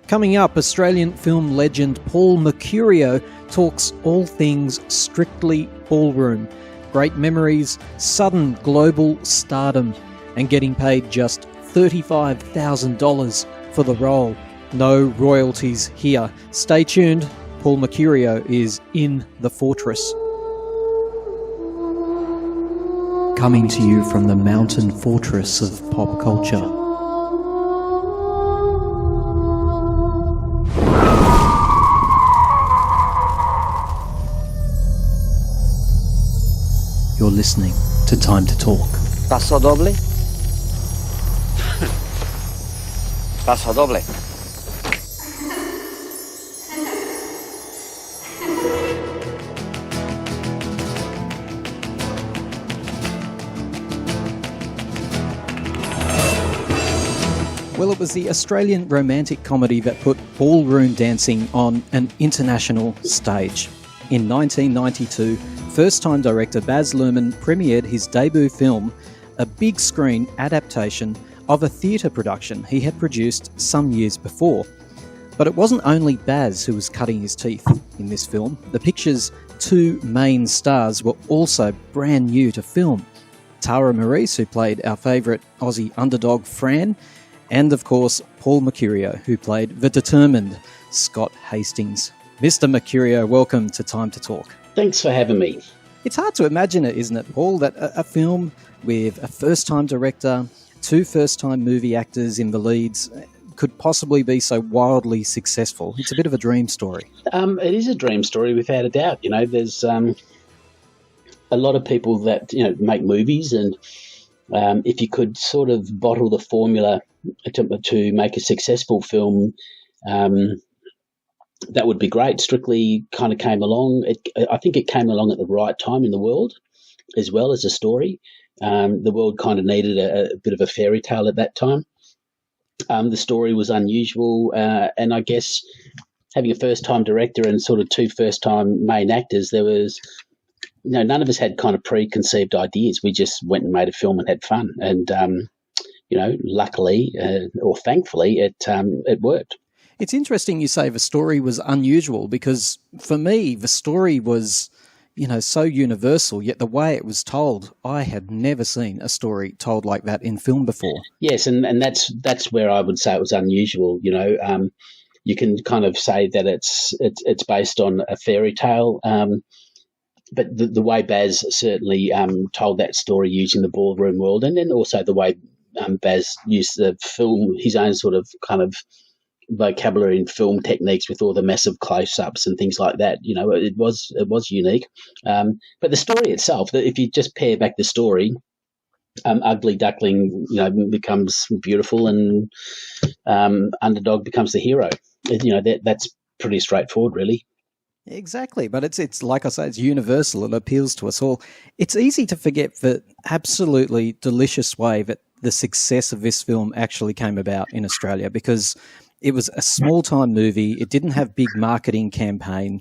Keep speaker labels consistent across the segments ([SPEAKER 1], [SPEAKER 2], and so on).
[SPEAKER 1] Coming up, Australian film legend Paul Mercurio talks all things Strictly Ballroom. Great memories, sudden global stardom, and getting paid just $35,000 for the role. No royalties here. Stay tuned. Paul Mercurio is in the fortress. Coming to you from the mountain fortress of pop culture. You're listening to Time to Talk.
[SPEAKER 2] Paso doble. Paso doble.
[SPEAKER 1] Well, it was the Australian romantic comedy that put ballroom dancing on an international stage. In 1992, first-time director Baz Luhrmann premiered his debut film, a big-screen adaptation of a theatre production he had produced some years before. But it wasn't only Baz who was cutting his teeth in this film. The picture's two main stars were also brand new to film. Tara Maurice, who played our favourite Aussie underdog Fran, and of course Paul Mercurio, who played the determined Scott Hastings. Mr. Mercurio, welcome to Time to Talk.
[SPEAKER 3] Thanks for having me.
[SPEAKER 1] It's hard to imagine it, isn't it, Paul, that a film with a first-time director, two first-time movie actors in the leads could possibly be so wildly successful. It's a bit of a dream story.
[SPEAKER 3] It is a dream story without a doubt. You know, there's a lot of people that, make movies, and if you could sort of bottle the formula to make a successful film, that would be great. Strictly kind of came along. I think it came along at the right time in the world, as well as a story. The world kind of needed a bit of a fairy tale at that time. The story was unusual, and I guess having a first-time director and sort of two first-time main actors, there was, none of us had kind of preconceived ideas. We just went and made a film and had fun, and luckily or thankfully, it worked.
[SPEAKER 1] It's interesting you say the story was unusual, because for me, the story was, so universal, yet the way it was told, I had never seen a story told like that in film before.
[SPEAKER 3] Yes, and that's where I would say it was unusual. You can kind of say that it's based on a fairy tale, but the way Baz certainly told that story using the ballroom world, and then also the way Baz used the film, his own sort of kind of vocabulary and film techniques with all the massive close-ups and things like that. It was unique. But the story itself, if you just pare back the story, Ugly Duckling, becomes beautiful, and Underdog becomes the hero. That's pretty straightforward, really.
[SPEAKER 1] Exactly, but it's like I say, it's universal. It appeals to us all. It's easy to forget the absolutely delicious way that the success of this film actually came about in Australia, because it was a small-time movie. It didn't have big marketing campaign.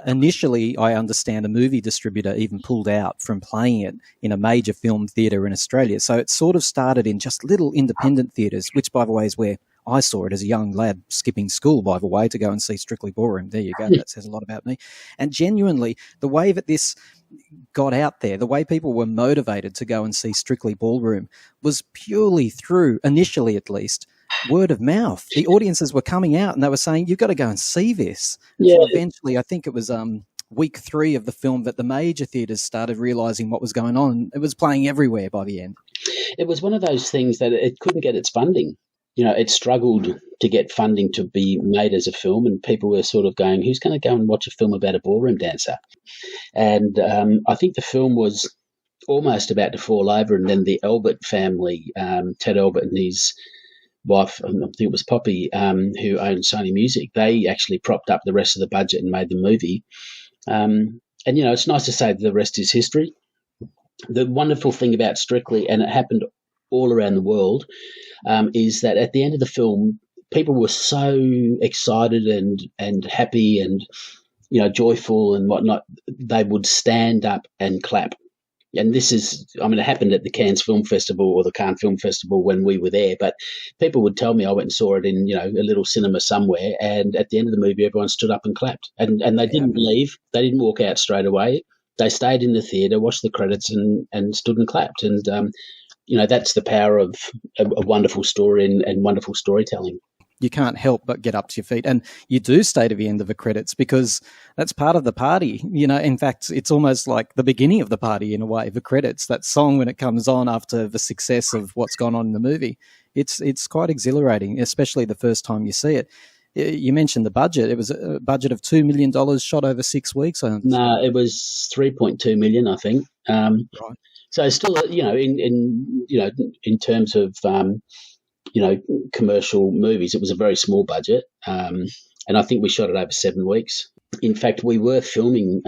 [SPEAKER 1] Initially, I understand a movie distributor even pulled out from playing it in a major film theatre in Australia. So it sort of started in just little independent theatres, which, by the way, is where I saw it as a young lad skipping school, by the way, to go and see Strictly Ballroom. There you go. That says a lot about me. And genuinely, the way that this got out there, the way people were motivated to go and see Strictly Ballroom was purely through, initially at least, word of mouth. The audiences were coming out and they were saying, you've got to go and see this. Yeah. So eventually, I think it was week 3 of the film that the major theatres started realising what was going on. It was playing everywhere by the end.
[SPEAKER 3] It was one of those things that it couldn't get its funding. It struggled to get funding to be made as a film, and people were sort of going, who's going to go and watch a film about a ballroom dancer? And I think the film was almost about to fall over, and then the Albert family, Ted Albert and his wife, I think it was Poppy, who owned Sony Music, they actually propped up the rest of the budget and made the movie. And, it's nice to say that the rest is history. The wonderful thing about Strictly, and it happened all around the world, is that at the end of the film, people were so excited and happy and, joyful and whatnot, they would stand up and clap. and this is, I mean, it happened at the Cannes Film Festival or the Cannes Film Festival when we were there, but people would tell me I went and saw it in, a little cinema somewhere, and at the end of the movie, everyone stood up and clapped, and they didn't leave. They didn't walk out straight away. They stayed in the theatre, watched the credits, and stood and clapped. And, that's the power of a wonderful story and wonderful storytelling.
[SPEAKER 1] You can't help but get up to your feet. And you do stay to the end of the credits because that's part of the party. In fact, it's almost like the beginning of the party in a way, the credits, that song when it comes on after the success of what's gone on in the movie. It's quite exhilarating, especially the first time you see it. You mentioned the budget. It was a budget of $2 million shot over 6 weeks.
[SPEAKER 3] No, it was 3.2 million, I think.
[SPEAKER 1] Right.
[SPEAKER 3] So still, in terms of, commercial movies, it was a very small budget. And I think we shot it over 7 weeks. In fact, we were filming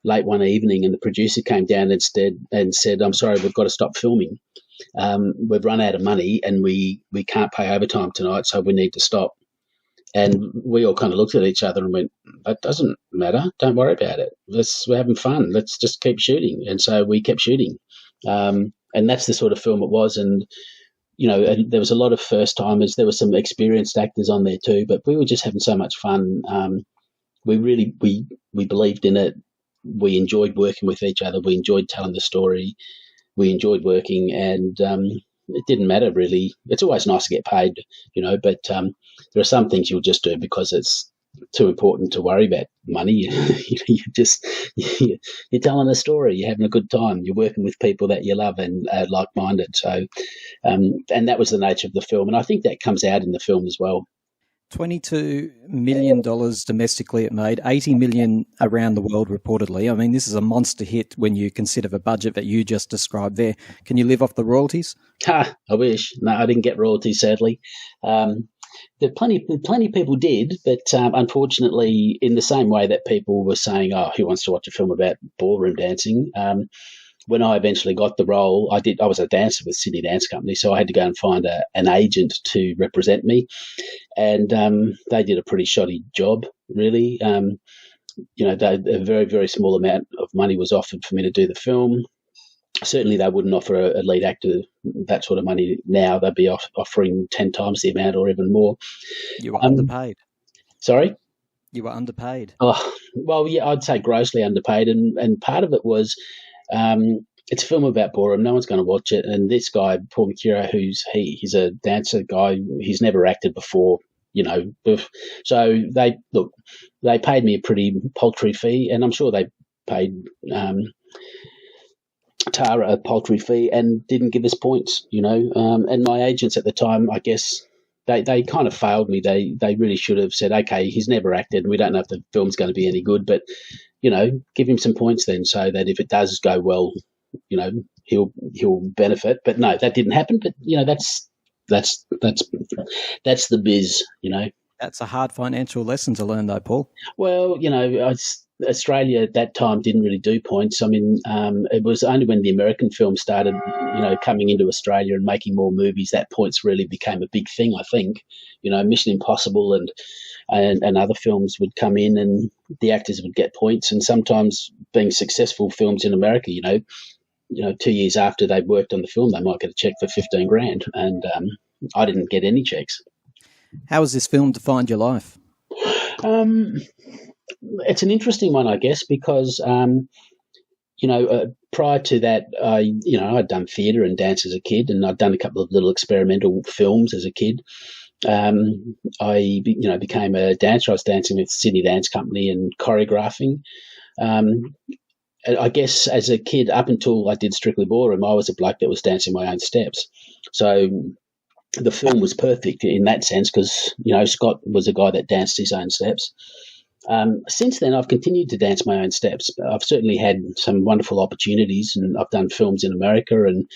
[SPEAKER 3] late one evening, and the producer came down instead and said, "I'm sorry, we've got to stop filming. We've run out of money and we can't pay overtime tonight, so we need to stop." And we all kind of looked at each other and went, "That doesn't matter. Don't worry about it. We're having fun. Let's just keep shooting." And so we kept shooting. And that's the sort of film it was. And, and there was a lot of first timers. There were some experienced actors on there too, but we were just having so much fun. We believed in it. We enjoyed working with each other. We enjoyed telling the story. We enjoyed working, and it didn't matter really. It's always nice to get paid, but there are some things you'll just do because it's too important to worry about money. You're telling a story, you're having a good time, you're working with people that you love and are like-minded. So, and that was the nature of the film, and I think that comes out in the film as well.
[SPEAKER 1] $22 million domestically it made, $80 million around the world reportedly. I mean, this is a monster hit when you consider the budget that you just described there. Can you live off the royalties?
[SPEAKER 3] I wish. No, I didn't get royalties, sadly. There plenty of people did, but unfortunately, in the same way that people were saying, "Oh, who wants to watch a film about ballroom dancing?" When I eventually got the role, I was a dancer with Sydney Dance Company, so I had to go and find an agent to represent me, and they did a pretty shoddy job, really. A very, very small amount of money was offered for me to do the film. Certainly, they wouldn't offer a lead actor that sort of money now. They'd be offering 10 times the amount or even more.
[SPEAKER 1] You were underpaid.
[SPEAKER 3] Sorry?
[SPEAKER 1] You were underpaid.
[SPEAKER 3] Oh, well, yeah, I'd say grossly underpaid, and part of it was it's a film about ballroom. No one's going to watch it. And this guy, Paul Mercurio, he's a dancer guy. He's never acted before, So they paid me a pretty paltry fee, and I'm sure they paid Tara a paltry fee and didn't give us points, and my agents at the time, I guess they kind of failed me. They really should have said, "Okay, he's never acted. We don't know if the film's going to be any good, but, give him some points then, so that if it does go well, he'll benefit." But no, that didn't happen. But, that's the biz,
[SPEAKER 1] That's a hard financial lesson to learn though, Paul.
[SPEAKER 3] Well, Australia at that time didn't really do points. I mean, it was only when the American film started, coming into Australia and making more movies that points really became a big thing, I think. Mission Impossible and other films would come in and the actors would get points. And sometimes being successful films in America, 2 years after they'd worked on the film, they might get a check for $15,000. And I didn't get any checks.
[SPEAKER 1] How has this film defined your life?
[SPEAKER 3] It's an interesting one, I guess, because, prior to that, I'd done theatre and dance as a kid, and I'd done a couple of little experimental films as a kid. I became a dancer. I was dancing with Sydney Dance Company and choreographing. I guess as a kid, up until I did Strictly Ballroom, I was a bloke that was dancing my own steps. So the film was perfect in that sense because, Scott was a guy that danced his own steps. Since then, I've continued to dance my own steps. I've certainly had some wonderful opportunities, and I've done films in America and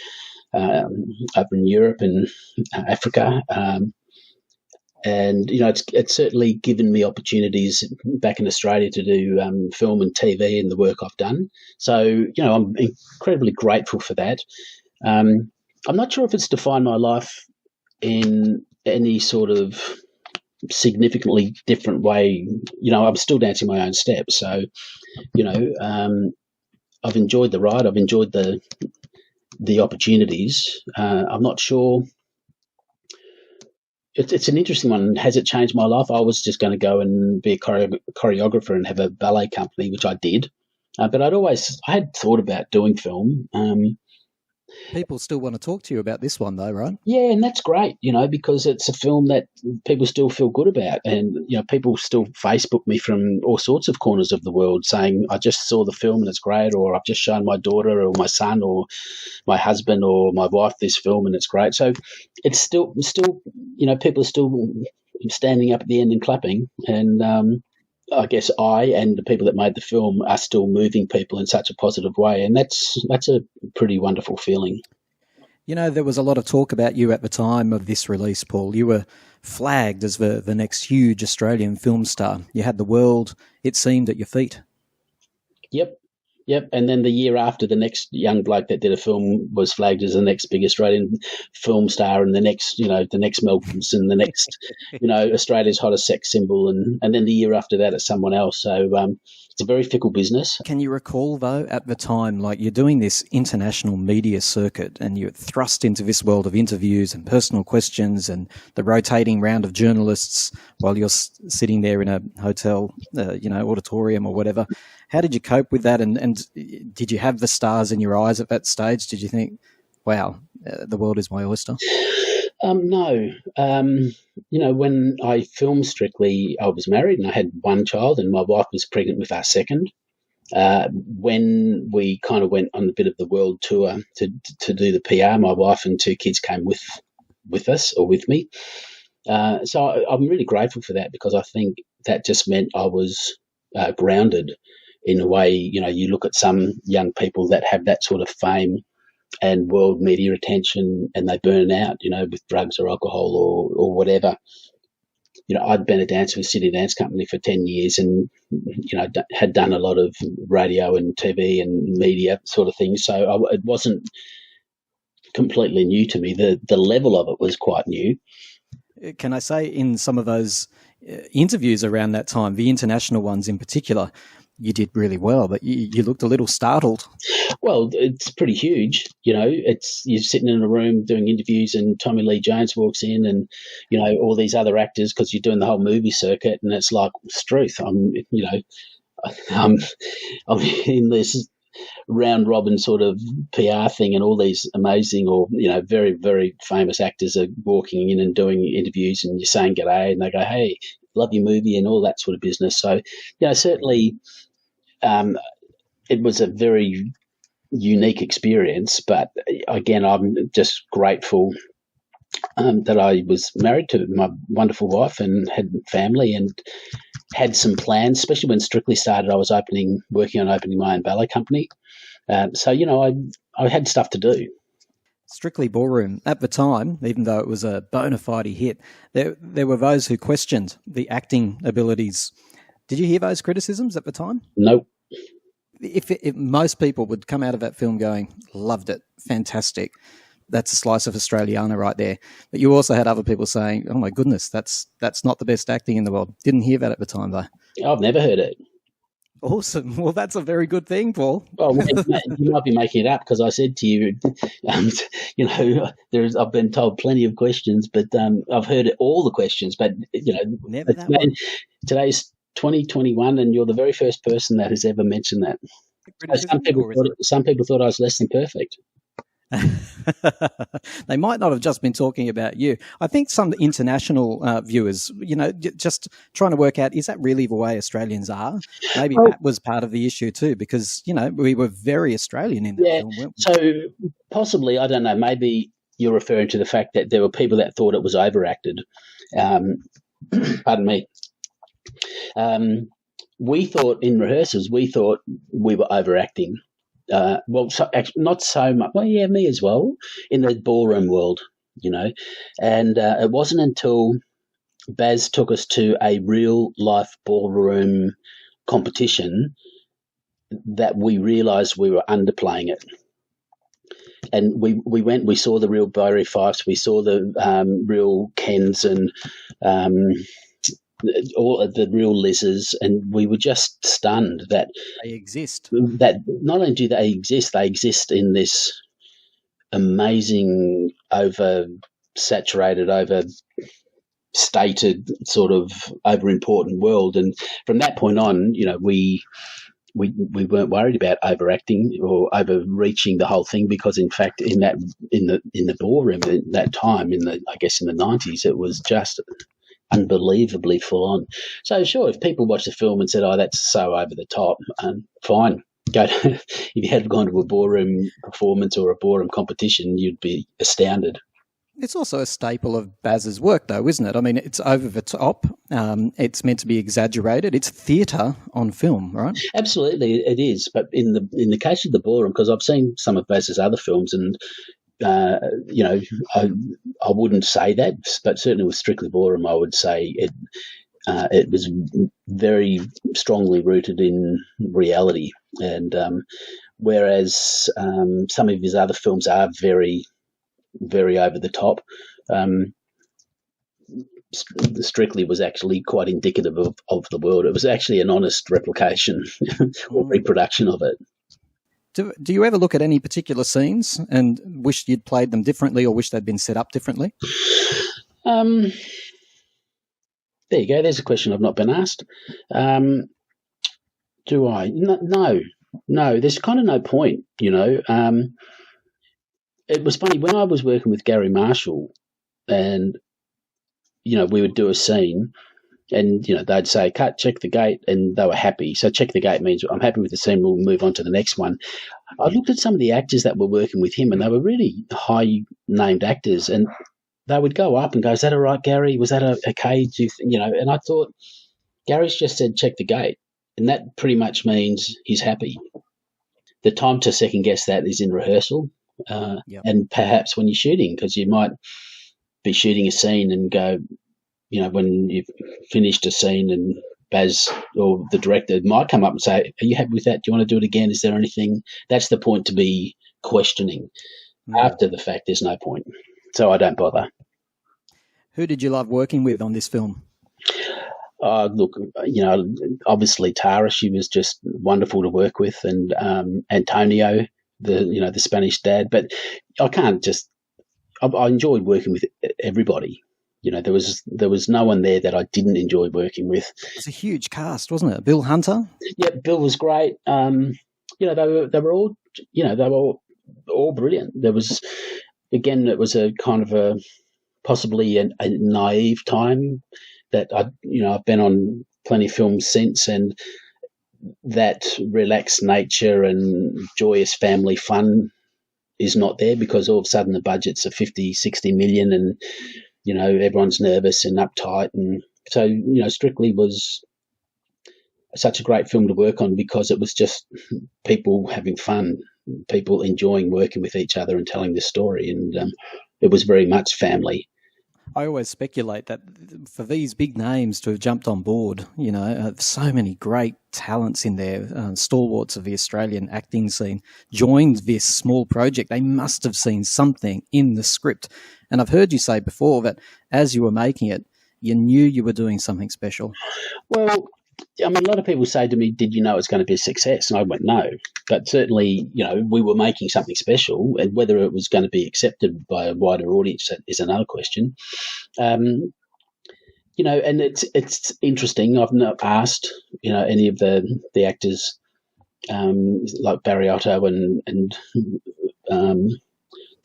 [SPEAKER 3] over in Europe and Africa. And, it's certainly given me opportunities back in Australia to do film and TV and the work I've done. So, I'm incredibly grateful for that. I'm not sure if it's defined my life in any sort of significantly different way. I'm still dancing my own steps. So, I've enjoyed the ride. I've enjoyed the opportunities. I'm not sure. It's an interesting one. Has it changed my life? I was just going to go and be a choreographer and have a ballet company, which I did. But I had thought about doing film.
[SPEAKER 1] People still want to talk to you about this one, though, right?
[SPEAKER 3] Yeah, and that's great, because it's a film that people still feel good about. And, people still Facebook me from all sorts of corners of the world saying, I just saw the film and it's great, or I've just shown my daughter or my son or my husband or my wife this film and it's great. So it's still, people are still standing up at the end and clapping. And I guess I and the people that made the film are still moving people in such a positive way. And that's a pretty wonderful feeling.
[SPEAKER 1] There was a lot of talk about you at the time of this release, Paul. You were flagged as the next huge Australian film star. You had the world, it seemed, at your feet.
[SPEAKER 3] Yep. And then the year after, the next young bloke that did a film was flagged as the next big Australian film star, and the next Mel Gibson, the next, Australia's hottest sex symbol. And then the year after that, it's someone else. So it's a very fickle business.
[SPEAKER 1] Can you recall, though, at the time, like you're doing this international media circuit and you're thrust into this world of interviews and personal questions and the rotating round of journalists while you're sitting there in a hotel, auditorium or whatever. How did you cope with that? And did you have the stars in your eyes at that stage? Did you think, wow, the world is my oyster?
[SPEAKER 3] No. When I filmed Strictly, I was married and I had one child, and my wife was pregnant with our second. When we kind of went on a bit of the world tour to do the PR, my wife and two kids came with us or with me. So I'm really grateful for that, because I think that just meant I was grounded in a way. You look at some young people that have that sort of fame and world media attention and they burn out, with drugs or alcohol or whatever. I'd been a dancer with City Dance Company for 10 years and, had done a lot of radio and TV and media sort of things. So it wasn't completely new to me. The level of it was quite new.
[SPEAKER 1] Can I say, in some of those interviews around that time, the international ones in particular, you did really well, but you looked a little startled.
[SPEAKER 3] Well, it's pretty huge. You're sitting in a room doing interviews and Tommy Lee Jones walks in and, all these other actors, because you're doing the whole movie circuit, and it's like, Struth, I'm in this round robin sort of PR thing, and all these amazing or, very, very famous actors are walking in and doing interviews, and you're saying g'day and they go, hey, love your movie and all that sort of business. So, certainly it was a very unique experience, but again, I'm just grateful that I was married to my wonderful wife and had family and had some plans, especially when Strictly started. I was working on opening my own ballet company. So, I had stuff to do.
[SPEAKER 1] Strictly Ballroom, at the time, even though it was a bona fide hit, there were those who questioned the acting abilities. Did you hear those criticisms at the time?
[SPEAKER 3] Nope.
[SPEAKER 1] If most people would come out of that film going, loved it, fantastic, that's a slice of Australiana right there. But you also had other people saying, oh my goodness, that's not the best acting in the world. Didn't hear that at the time, though.
[SPEAKER 3] I've never heard it.
[SPEAKER 1] Awesome. Well, that's a very good thing, Paul.
[SPEAKER 3] Oh, you might be making it up, because I said to you, I've been told plenty of questions, but I've heard all the questions. But
[SPEAKER 1] Never that one.
[SPEAKER 3] Today's 2021, and you're the very first person that has ever mentioned that. Some people thought I was less than perfect.
[SPEAKER 1] They might not have just been talking about you. I think some international viewers, just trying to work out, is that really the way Australians are? Maybe that was part of the issue too, because, we were very Australian in that film, weren't we?
[SPEAKER 3] So possibly, I don't know, maybe you're referring to the fact that there were people that thought it was overacted. Pardon me. We thought in rehearsals, we were overacting. Not so much. Well, yeah, me as well, in the ballroom world, And it wasn't until Baz took us to a real life ballroom competition that we realised we were underplaying it. And we saw the real Barry Fifes, we saw the real Kens and all of the real Liz's, and we were just stunned that
[SPEAKER 1] They exist.
[SPEAKER 3] that not only do they exist in this amazing, over-saturated, overstated, sort of over-important world. And from that point on, we weren't worried about overacting or overreaching the whole thing, because in fact in the ballroom at that time, in the 90s, it was just unbelievably full on. So sure, if people watched the film and said, "Oh, that's so over the top," fine. If you had gone to a ballroom performance or a ballroom competition, you'd be astounded.
[SPEAKER 1] It's also a staple of Baz's work, though, isn't it? I mean, it's over the top. It's meant to be exaggerated. It's theatre on film, right?
[SPEAKER 3] Absolutely, it is. But in the case of the ballroom, because I've seen some of Baz's other films, and I wouldn't say that, but certainly with Strictly Ballroom, I would say it was very strongly rooted in reality, and whereas some of his other films are very, very over the top. Strictly was actually quite indicative of the world. It was actually an honest replication or reproduction of it.
[SPEAKER 1] Do you ever look at any particular scenes and wish you'd played them differently, or wish they'd been set up differently?
[SPEAKER 3] There you go. There's a question I've not been asked. Do I? No. There's kind of no point, It was funny when I was working with Gary Marshall, and we would do a scene, and they'd say, "Cut, check the gate," and they were happy. So check the gate means I'm happy with the scene. We'll move on to the next one. I looked at some of the actors that were working with him, and they were really high named actors, and they would go up and go, "Is that all right, Gary? Was that okay?" And I thought, Gary's just said, "Check the gate," and that pretty much means he's happy. The time to second guess that is in rehearsal. And perhaps when you're shooting, because you might be shooting a scene and go, when you've finished a scene, and Baz or the director might come up and say, "Are you happy with that? Do you want to do it again? Is there anything?" That's the point to be questioning. After the fact, there's no point. So I don't bother.
[SPEAKER 1] Who did you love working with on this film?
[SPEAKER 3] Look, obviously Tara, she was just wonderful to work with, and Antonio, the Spanish dad. But I enjoyed working with everybody. There was no one there that I didn't enjoy working with.
[SPEAKER 1] It was a huge cast, wasn't it? Bill Hunter?
[SPEAKER 3] Yeah, Bill was great. They were all brilliant. There was, again, it was a kind of a possibly a naive time that I've been on plenty of films since, and that relaxed nature and joyous family fun is not there, because all of a sudden the budgets are 50, 60 million, and everyone's nervous and uptight. And so Strictly was such a great film to work on, because it was just people having fun, people enjoying working with each other and telling the story, and it was very much family.
[SPEAKER 1] I always speculate that for these big names to have jumped on board, so many great talents in there, stalwarts of the Australian acting scene, joined this small project. They must have seen something in the script. And I've heard you say before that as you were making it, you knew you were doing something special.
[SPEAKER 3] Well, a lot of people say to me, "Did you know it's going to be a success?" And I went, "No." But certainly, we were making something special, and whether it was going to be accepted by a wider audience is another question. And it's interesting. I've not asked, any of the actors, like Barry Otto and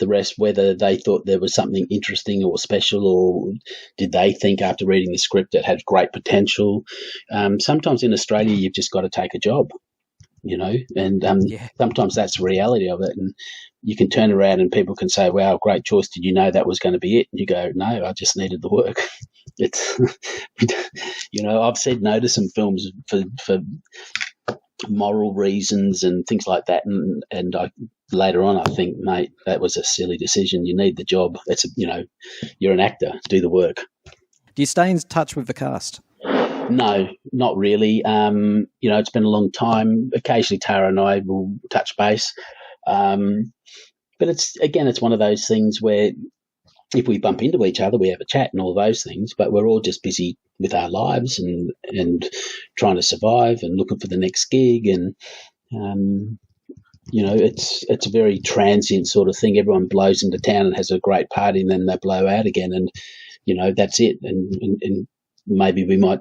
[SPEAKER 3] the rest, whether they thought there was something interesting or special, or did they think after reading the script it had great potential. Sometimes in Australia you've just got to take a job, and sometimes that's the reality of it. And you can turn around and people can say, "Wow, great choice. Did you know that was going to be it?" And you go, "No, I just needed the work." It's, I've said no to some films for moral reasons and things like that, and later on I think, mate, that was a silly decision. You need the job. It's you're an actor, do the work.
[SPEAKER 1] Do you stay in touch with the cast?
[SPEAKER 3] No, not really. It's been a long time. Occasionally Tara and I will touch base, but it's one of those things where if we bump into each other, we have a chat and all those things, but we're all just busy with our lives and trying to survive and looking for the next gig. And, it's a very transient sort of thing. Everyone blows into town and has a great party, and then they blow out again. And, that's it. And maybe we might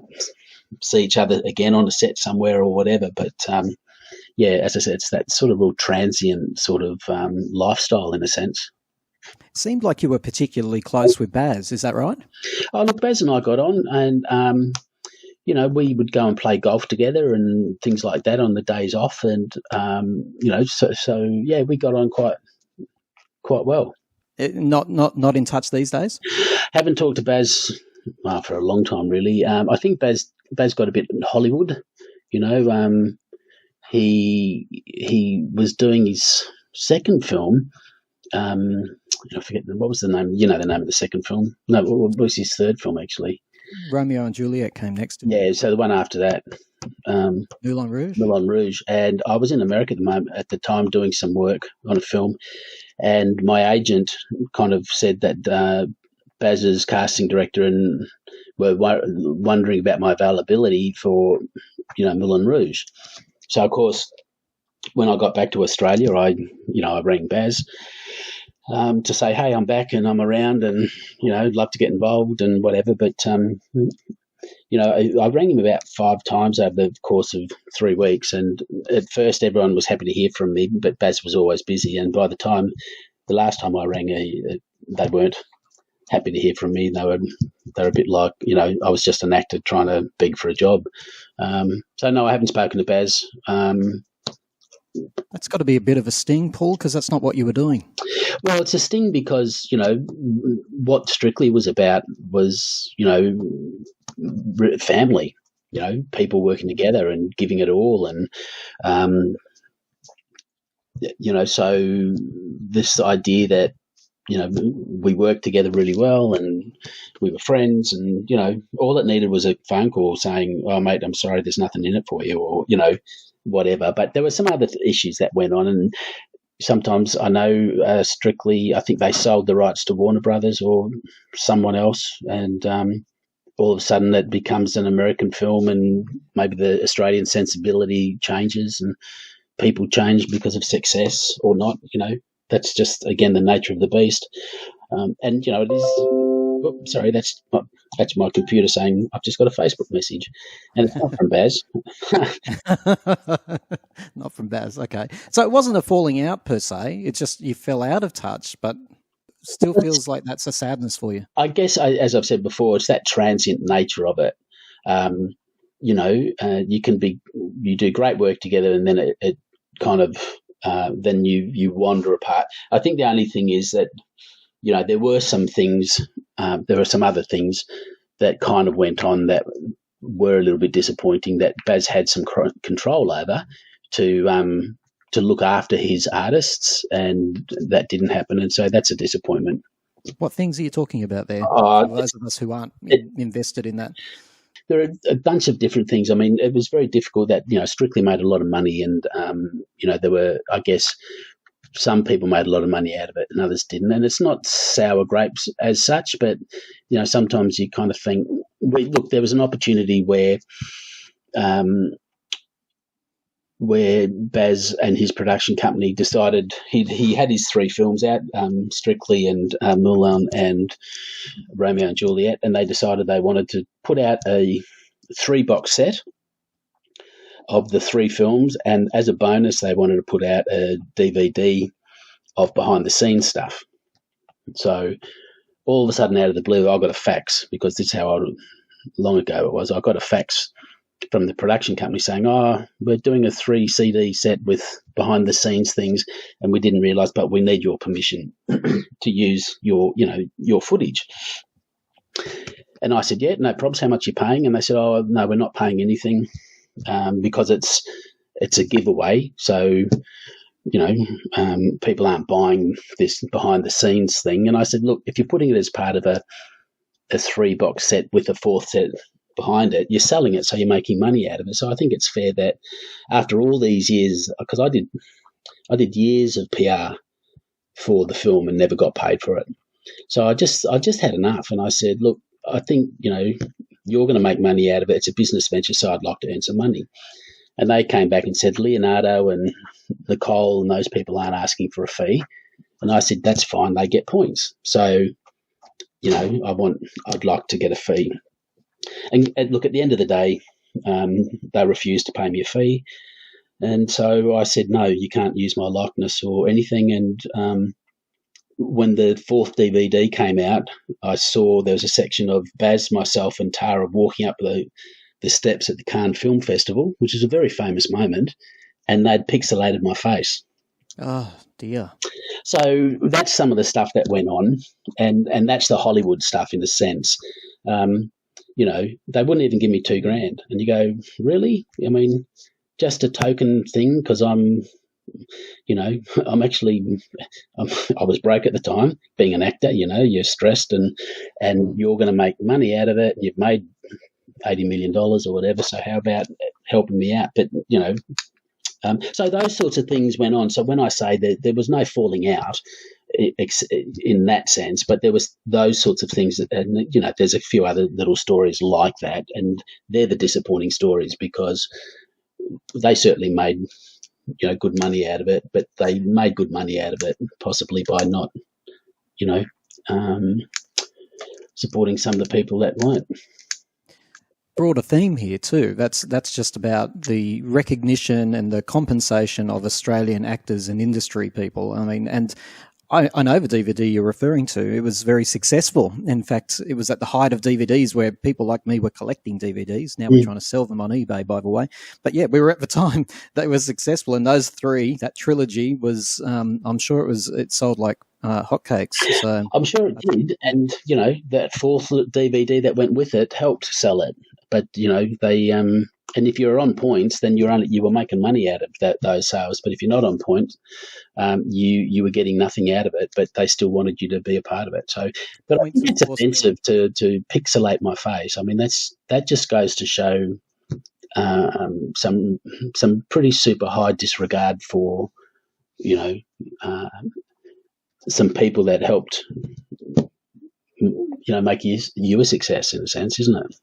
[SPEAKER 3] see each other again on a set somewhere or whatever. But, as I said, it's that sort of real transient sort of lifestyle in a sense.
[SPEAKER 1] Seemed like you were particularly close with Baz, is that right?
[SPEAKER 3] Oh, look, Baz and I got on, and we would go and play golf together and things like that on the days off, and we got on quite well.
[SPEAKER 1] Not in touch these days?
[SPEAKER 3] Haven't talked to Baz for a long time, really. I think Baz got a bit Hollywood. He was doing his second film. I forget what was the name. You know the name of the second film? No, what was his third film actually?
[SPEAKER 1] Romeo and Juliet came next.
[SPEAKER 3] Yeah, so the one after that,
[SPEAKER 1] Moulin Rouge.
[SPEAKER 3] Moulin Rouge, and I was in America at the time doing some work on a film, and my agent kind of said that Baz's casting director and were wondering about my availability for Moulin Rouge. So of course, when I got back to Australia, I rang Baz to say, hey, I'm back and I'm around and, I'd love to get involved and whatever. But, I rang him about 5 times over the course of 3 weeks. And at first everyone was happy to hear from me, but Baz was always busy. And by the last time I rang, they weren't happy to hear from me. They were a bit like, I was just an actor trying to beg for a job. So no, I haven't spoken to Baz.
[SPEAKER 1] That's got to be a bit of a sting, Paul, because that's not what you were doing.
[SPEAKER 3] Well, it's a sting because, what Strictly was about was, family, people working together and giving it all. And, so this idea that, we worked together really well and we were friends and, all it needed was a phone call saying, oh, mate, I'm sorry, there's nothing in it for you or, whatever. But there were some other issues that went on, and sometimes I know Strictly, I think they sold the rights to Warner Brothers or someone else, and all of a sudden it becomes an American film, and maybe the Australian sensibility changes and people change because of success or not. That's just, again, the nature of the beast. And it is. Oh, sorry, that's my computer saying I've just got a Facebook message, and it's not from Baz.
[SPEAKER 1] Not from Baz. Okay, so it wasn't a falling out per se. It's just you fell out of touch, but still feels like that's a sadness for you.
[SPEAKER 3] I guess, as I've said before, it's that transient nature of it. You do great work together, and then it kind of then you wander apart. I think the only thing is that there were some things. There were some other things that kind of went on that were a little bit disappointing that Baz had some control over to look after his artists, and that didn't happen. And so that's a disappointment.
[SPEAKER 1] What things are you talking about there? For those of us who aren't invested in that.
[SPEAKER 3] There are a bunch of different things. I mean, it was very difficult that, Strictly made a lot of money and, there were, I guess, some people made a lot of money out of it and others didn't. And it's not sour grapes as such, but, sometimes you kind of think, there was an opportunity where Baz and his production company decided he had his 3 films out, Strictly and Moulin and Romeo and Juliet, and they decided they wanted to put out a 3-box set of the 3 films, and as a bonus they wanted to put out a DVD of behind-the-scenes stuff. So all of a sudden, out of the blue, I got a fax, because this is how long ago it was. I got a fax from the production company saying, we're doing a 3 CD set with behind-the-scenes things, and we didn't realise, but we need your permission to use your footage. And I said, yeah, no problems. How much are you paying? And they said, oh, no, we're not paying anything because it's a giveaway. So, people aren't buying this behind-the-scenes thing. And I said, look, if you're putting it as part of a 3-box set with a 4th set behind it, you're selling it, so you're making money out of it. So I think it's fair that after all these years, because I did years of PR for the film and never got paid for it. So I just had enough, and I said, look, I think you're going to make money out of it. It's a business venture, so I'd like to earn some money. And they came back and said Leonardo and Nicole and those people aren't asking for a fee. And I said, that's fine. They get points. So, I'd like to get a fee. And look, at the end of the day, they refused to pay me a fee. And so I said, no, you can't use my likeness or anything. And when the fourth DVD came out, I saw there was a section of Baz, myself, and Tara walking up the steps at the Cannes Film Festival, which is a very famous moment, and they'd pixelated my face.
[SPEAKER 1] Oh, dear.
[SPEAKER 3] So that's some of the stuff that went on, and that's the Hollywood stuff in a sense. They wouldn't even give me $2,000. And you go, really? I mean, just a token thing because I was broke at the time being an actor, you're stressed and you're going to make money out of it. And you've made $80 million or whatever. So how about helping me out? But, so those sorts of things went on. So when I say that there was no falling out in that sense, but there was those sorts of things and there's a few other little stories like that. And they're the disappointing stories because they certainly made, good money out of it, but they made good money out of it possibly by not, supporting some of the people that weren't.
[SPEAKER 1] Broader theme here too. That's just about the recognition and the compensation of Australian actors and industry people. I mean, and I know the DVD you're referring to. It was very successful. In fact, it was at the height of DVDs where people like me were collecting DVDs. Now we're trying to sell them on eBay, by the way. But yeah, we were at the time they were successful. And those three, that trilogy was, I'm sure it sold like hotcakes. So
[SPEAKER 3] I'm sure it did. And, that fourth DVD that went with it helped sell it. But, they, and if you're on points, then you were making money out of those sales. But if you're not on point, you were getting nothing out of it, but they still wanted you to be a part of it. So, but I think it's offensive to pixelate my face. I mean, that just goes to show some pretty super high disregard for, some people that helped, make you a success in a sense, isn't it?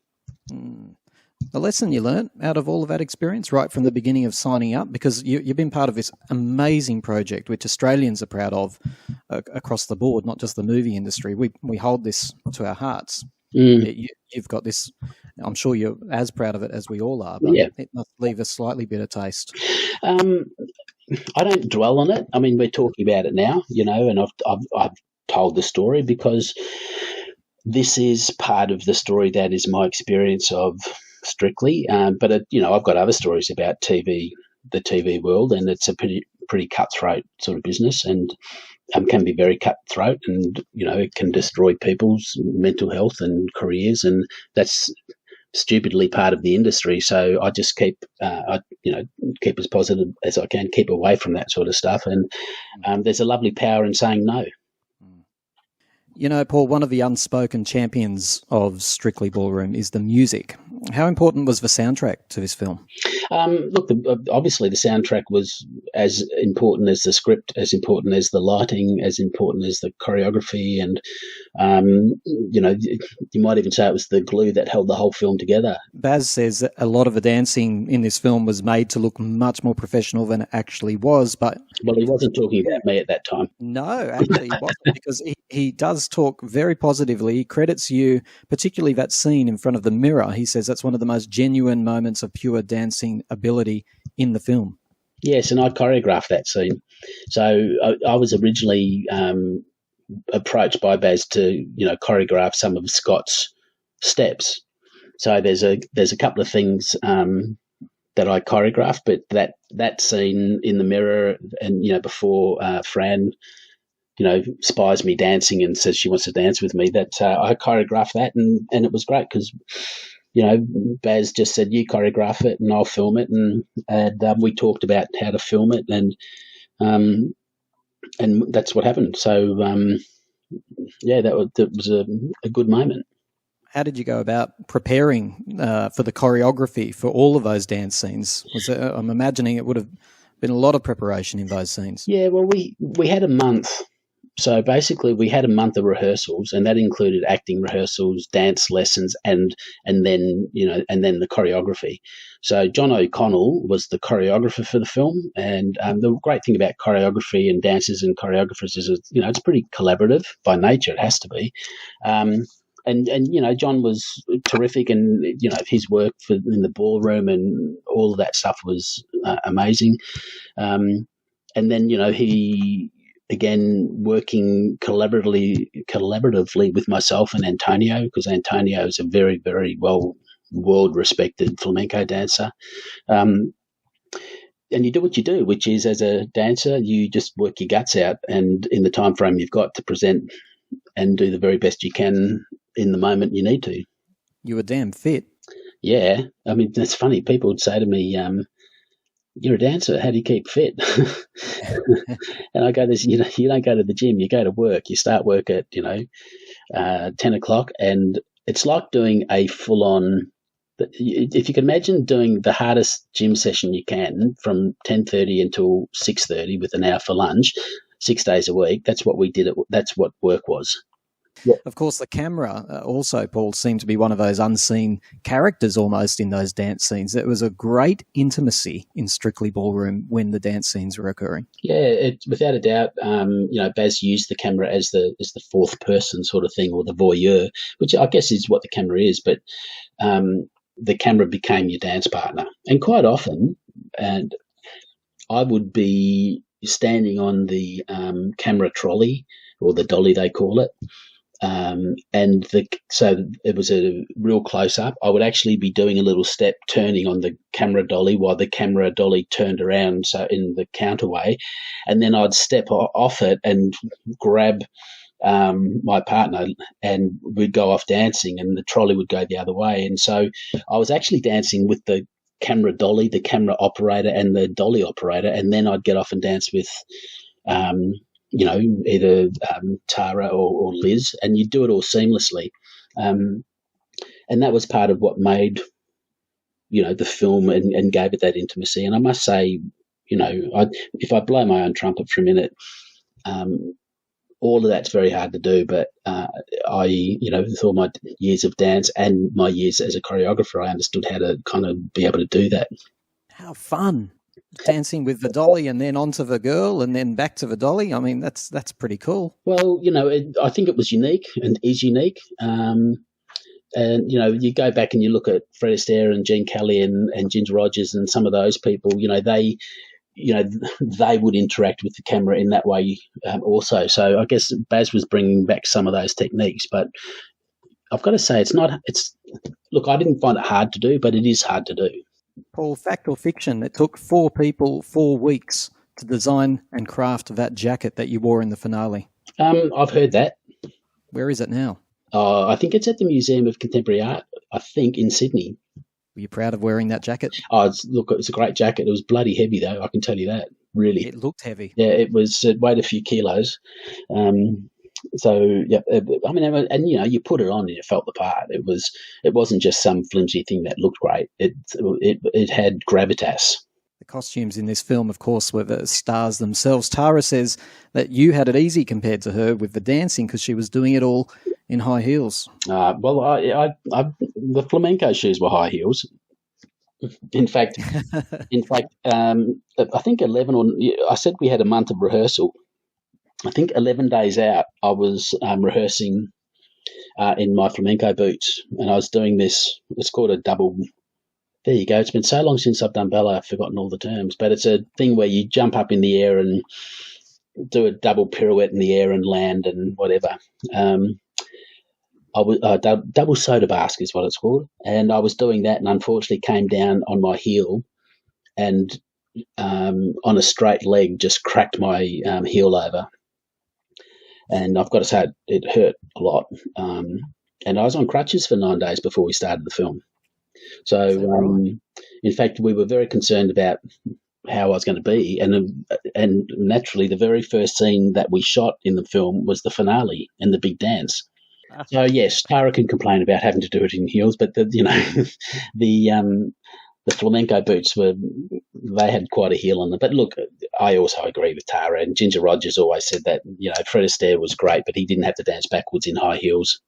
[SPEAKER 1] The lesson you learnt out of all of that experience right from the beginning of signing up, because you've been part of this amazing project which Australians are proud of across the board, not just the movie industry. We hold this to our hearts. You've got this, I'm sure you're as proud of it as we all are, but It must leave a slightly bitter taste.
[SPEAKER 3] I don't dwell on it. I mean, we're talking about it now, and I've told the story because this is part of the story that is my experience of Strictly. But I've got other stories about the TV world, and it's a pretty cutthroat sort of business, and can be very cutthroat, and it can destroy people's mental health and careers, and that's stupidly part of the industry. So I just keep as positive as I can, keep away from that sort of stuff, and there's a lovely power in saying no.
[SPEAKER 1] Paul, one of the unspoken champions of Strictly Ballroom is the music. How important was the soundtrack to this film?
[SPEAKER 3] Look, obviously the soundtrack was as important as the script, as important as the lighting, as important as the choreography, and you might even say it was the glue that held the whole film together. Baz
[SPEAKER 1] says that a lot of the dancing in this film was made to look much more professional than it actually was, but...
[SPEAKER 3] Well, he wasn't talking about me at that time.
[SPEAKER 1] No, actually he wasn't, because he does talk very positively. He credits you, particularly that scene in front of the mirror. He says that's one of the most genuine moments of pure dancing ability in the film.
[SPEAKER 3] Yes, and I choreographed that scene. So I was originally approached by Baz to, choreograph some of Scott's steps. So there's a couple of things that I choreographed, but that scene in the mirror and, before Fran, spies me dancing and says she wants to dance with me, that I choreographed that, and it was great because, Baz just said, you choreograph it and I'll film it, and we talked about how to film it, and that's what happened. So, that was a good moment.
[SPEAKER 1] How did you go about preparing for the choreography for all of those dance scenes? I'm imagining it would have been a lot of preparation in those scenes.
[SPEAKER 3] Yeah, well, we had a month So basically, we had a month of rehearsals, and that included acting rehearsals, dance lessons, and then the choreography. So John O'Connell was the choreographer for the film, and the great thing about choreography and dancers and choreographers is, it's pretty collaborative by nature. It has to be. And John was terrific, and his work in the ballroom and all of that stuff was amazing. And then he, again, working collaboratively with myself and Antonio, because Antonio is a very, very world respected flamenco dancer. And you do what you do, which is, as a dancer, you just work your guts out, and in the time frame you've got to present and do the very best you can in the moment you need to.
[SPEAKER 1] You were damn fit.
[SPEAKER 3] Yeah. I mean, that's funny. People would say to me, you're a dancer, how do you keep fit? And I go, you don't go to the gym, you go to work. You start work at, 10 o'clock, and it's like doing a full-on, if you can imagine doing the hardest gym session you can from 10:30 until 6:30 with an hour for lunch, 6 days a week, that's what we did. That's what work was.
[SPEAKER 1] Yeah. Of course, the camera also, Paul, seemed to be one of those unseen characters almost in those dance scenes. There was a great intimacy in Strictly Ballroom when the dance scenes were occurring.
[SPEAKER 3] Yeah, without a doubt, Baz used the camera as the fourth person sort of thing, or the voyeur, which I guess is what the camera is. But the camera became your dance partner, and quite often, and I would be standing on the camera trolley, or the dolly they call it. So it was a real close up. I would actually be doing a little step turning on the camera dolly while the camera dolly turned around, so in the counterway, and then I'd step off it and grab my partner, and we'd go off dancing, and the trolley would go the other way. And so I was actually dancing with the camera dolly, the camera operator, and the dolly operator, and then I'd get off and dance with either Tara or Liz, and you do it all seamlessly. And that was part of what made, the film and gave it that intimacy. And I must say, if I blow my own trumpet for a minute, all of that's very hard to do. But with all my years of dance and my years as a choreographer, I understood how to kind of be able to do that.
[SPEAKER 1] How fun. Dancing with the dolly and then onto the girl and then back to the dolly. I mean, that's pretty cool.
[SPEAKER 3] Well, I think it was unique and is unique. And, you go back and you look at Fred Astaire and Gene Kelly and Ginger Rogers and some of those people, they would interact with the camera in that way also. So I guess Baz was bringing back some of those techniques, but I've got to say look, I didn't find it hard to do, but it is hard to do.
[SPEAKER 1] Paul, fact or fiction, it took 4 people 4 weeks to design and craft that jacket that you wore in the finale.
[SPEAKER 3] I've heard that.
[SPEAKER 1] Where is it now?
[SPEAKER 3] I think it's at the Museum of Contemporary Art, in Sydney.
[SPEAKER 1] Were you proud of wearing that jacket?
[SPEAKER 3] It's a great jacket. It was bloody heavy, though, I can tell you that, really.
[SPEAKER 1] It looked heavy.
[SPEAKER 3] Yeah, it weighed a few kilos. So yeah, I mean, and you put it on and you felt the part. It wasn't just some flimsy thing that looked great. It had gravitas.
[SPEAKER 1] The costumes in this film, of course, were the stars themselves. Tara says that you had it easy compared to her with the dancing because she was doing it all in high heels.
[SPEAKER 3] Well, the flamenco shoes were high heels. In fact, I think 11 I said we had a month of rehearsal. I think 11 days out, I was rehearsing in my flamenco boots, and I was doing this. It's called a double. There you go. It's been so long since I've done ballet, I've forgotten all the terms. But it's a thing where you jump up in the air and do a double pirouette in the air and land and whatever. Double soda basque is what it's called, and I was doing that, and unfortunately came down on my heel, and on a straight leg just cracked my heel over. And I've got to say, it hurt a lot. And I was on crutches for 9 days before we started the film. So, in fact, we were very concerned about how I was going to be. And naturally, the very first scene that we shot in the film was the finale and the big dance. So, yes, Tara can complain about having to do it in heels, but, the the flamenco boots they had quite a heel on them. But look, I also agree with Tara, and Ginger Rogers always said that, Fred Astaire was great, but he didn't have to dance backwards in high heels.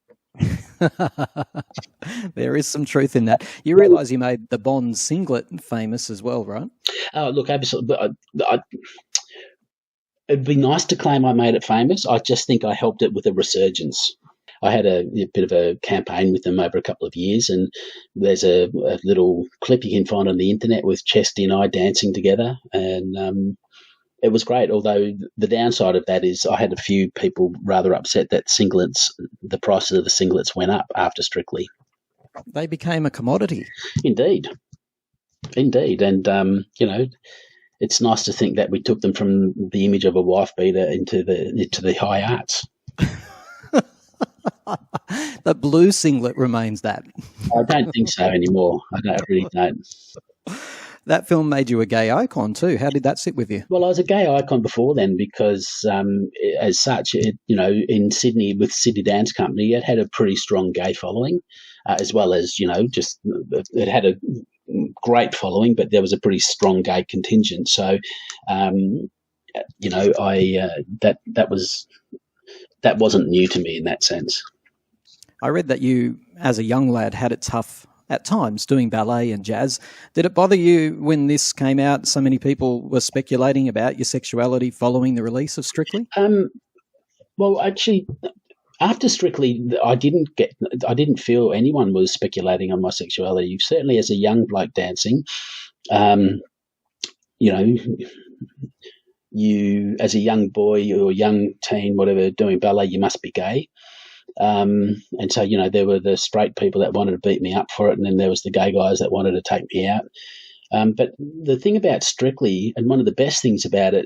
[SPEAKER 1] There is some truth in that. You realise you made the Bond singlet famous as well, right?
[SPEAKER 3] Oh, look, absolutely. It'd be nice to claim I made it famous. I just think I helped it with a resurgence. I had a bit of a campaign with them over a couple of years, and there's a little clip you can find on the internet with Chesty and I dancing together, and it was great. Although the downside of that is I had a few people rather upset that the prices of the singlets went up after Strictly.
[SPEAKER 1] They became a commodity.
[SPEAKER 3] Indeed. And, it's nice to think that we took them from the image of a wife beater into the high arts.
[SPEAKER 1] The blue singlet remains that.
[SPEAKER 3] I don't think so anymore. I really don't.
[SPEAKER 1] That film made you a gay icon too. How did that sit with you?
[SPEAKER 3] Well, I was a gay icon before then because, as such, in Sydney with Sydney Dance Company, it had a pretty strong gay following, as well as just it had a great following, but there was a pretty strong gay contingent. So, that wasn't new to me in that sense.
[SPEAKER 1] I read that you, as a young lad, had it tough at times doing ballet and jazz. Did it bother you when this came out? So many people were speculating about your sexuality following the release of Strictly.
[SPEAKER 3] Well, actually, after Strictly, I didn't feel anyone was speculating on my sexuality. Certainly, as a young bloke dancing, you as a young boy or young teen, whatever, doing ballet, you must be gay. And so, there were the straight people that wanted to beat me up for it, and then there was the gay guys that wanted to take me out. But the thing about Strictly, and one of the best things about it,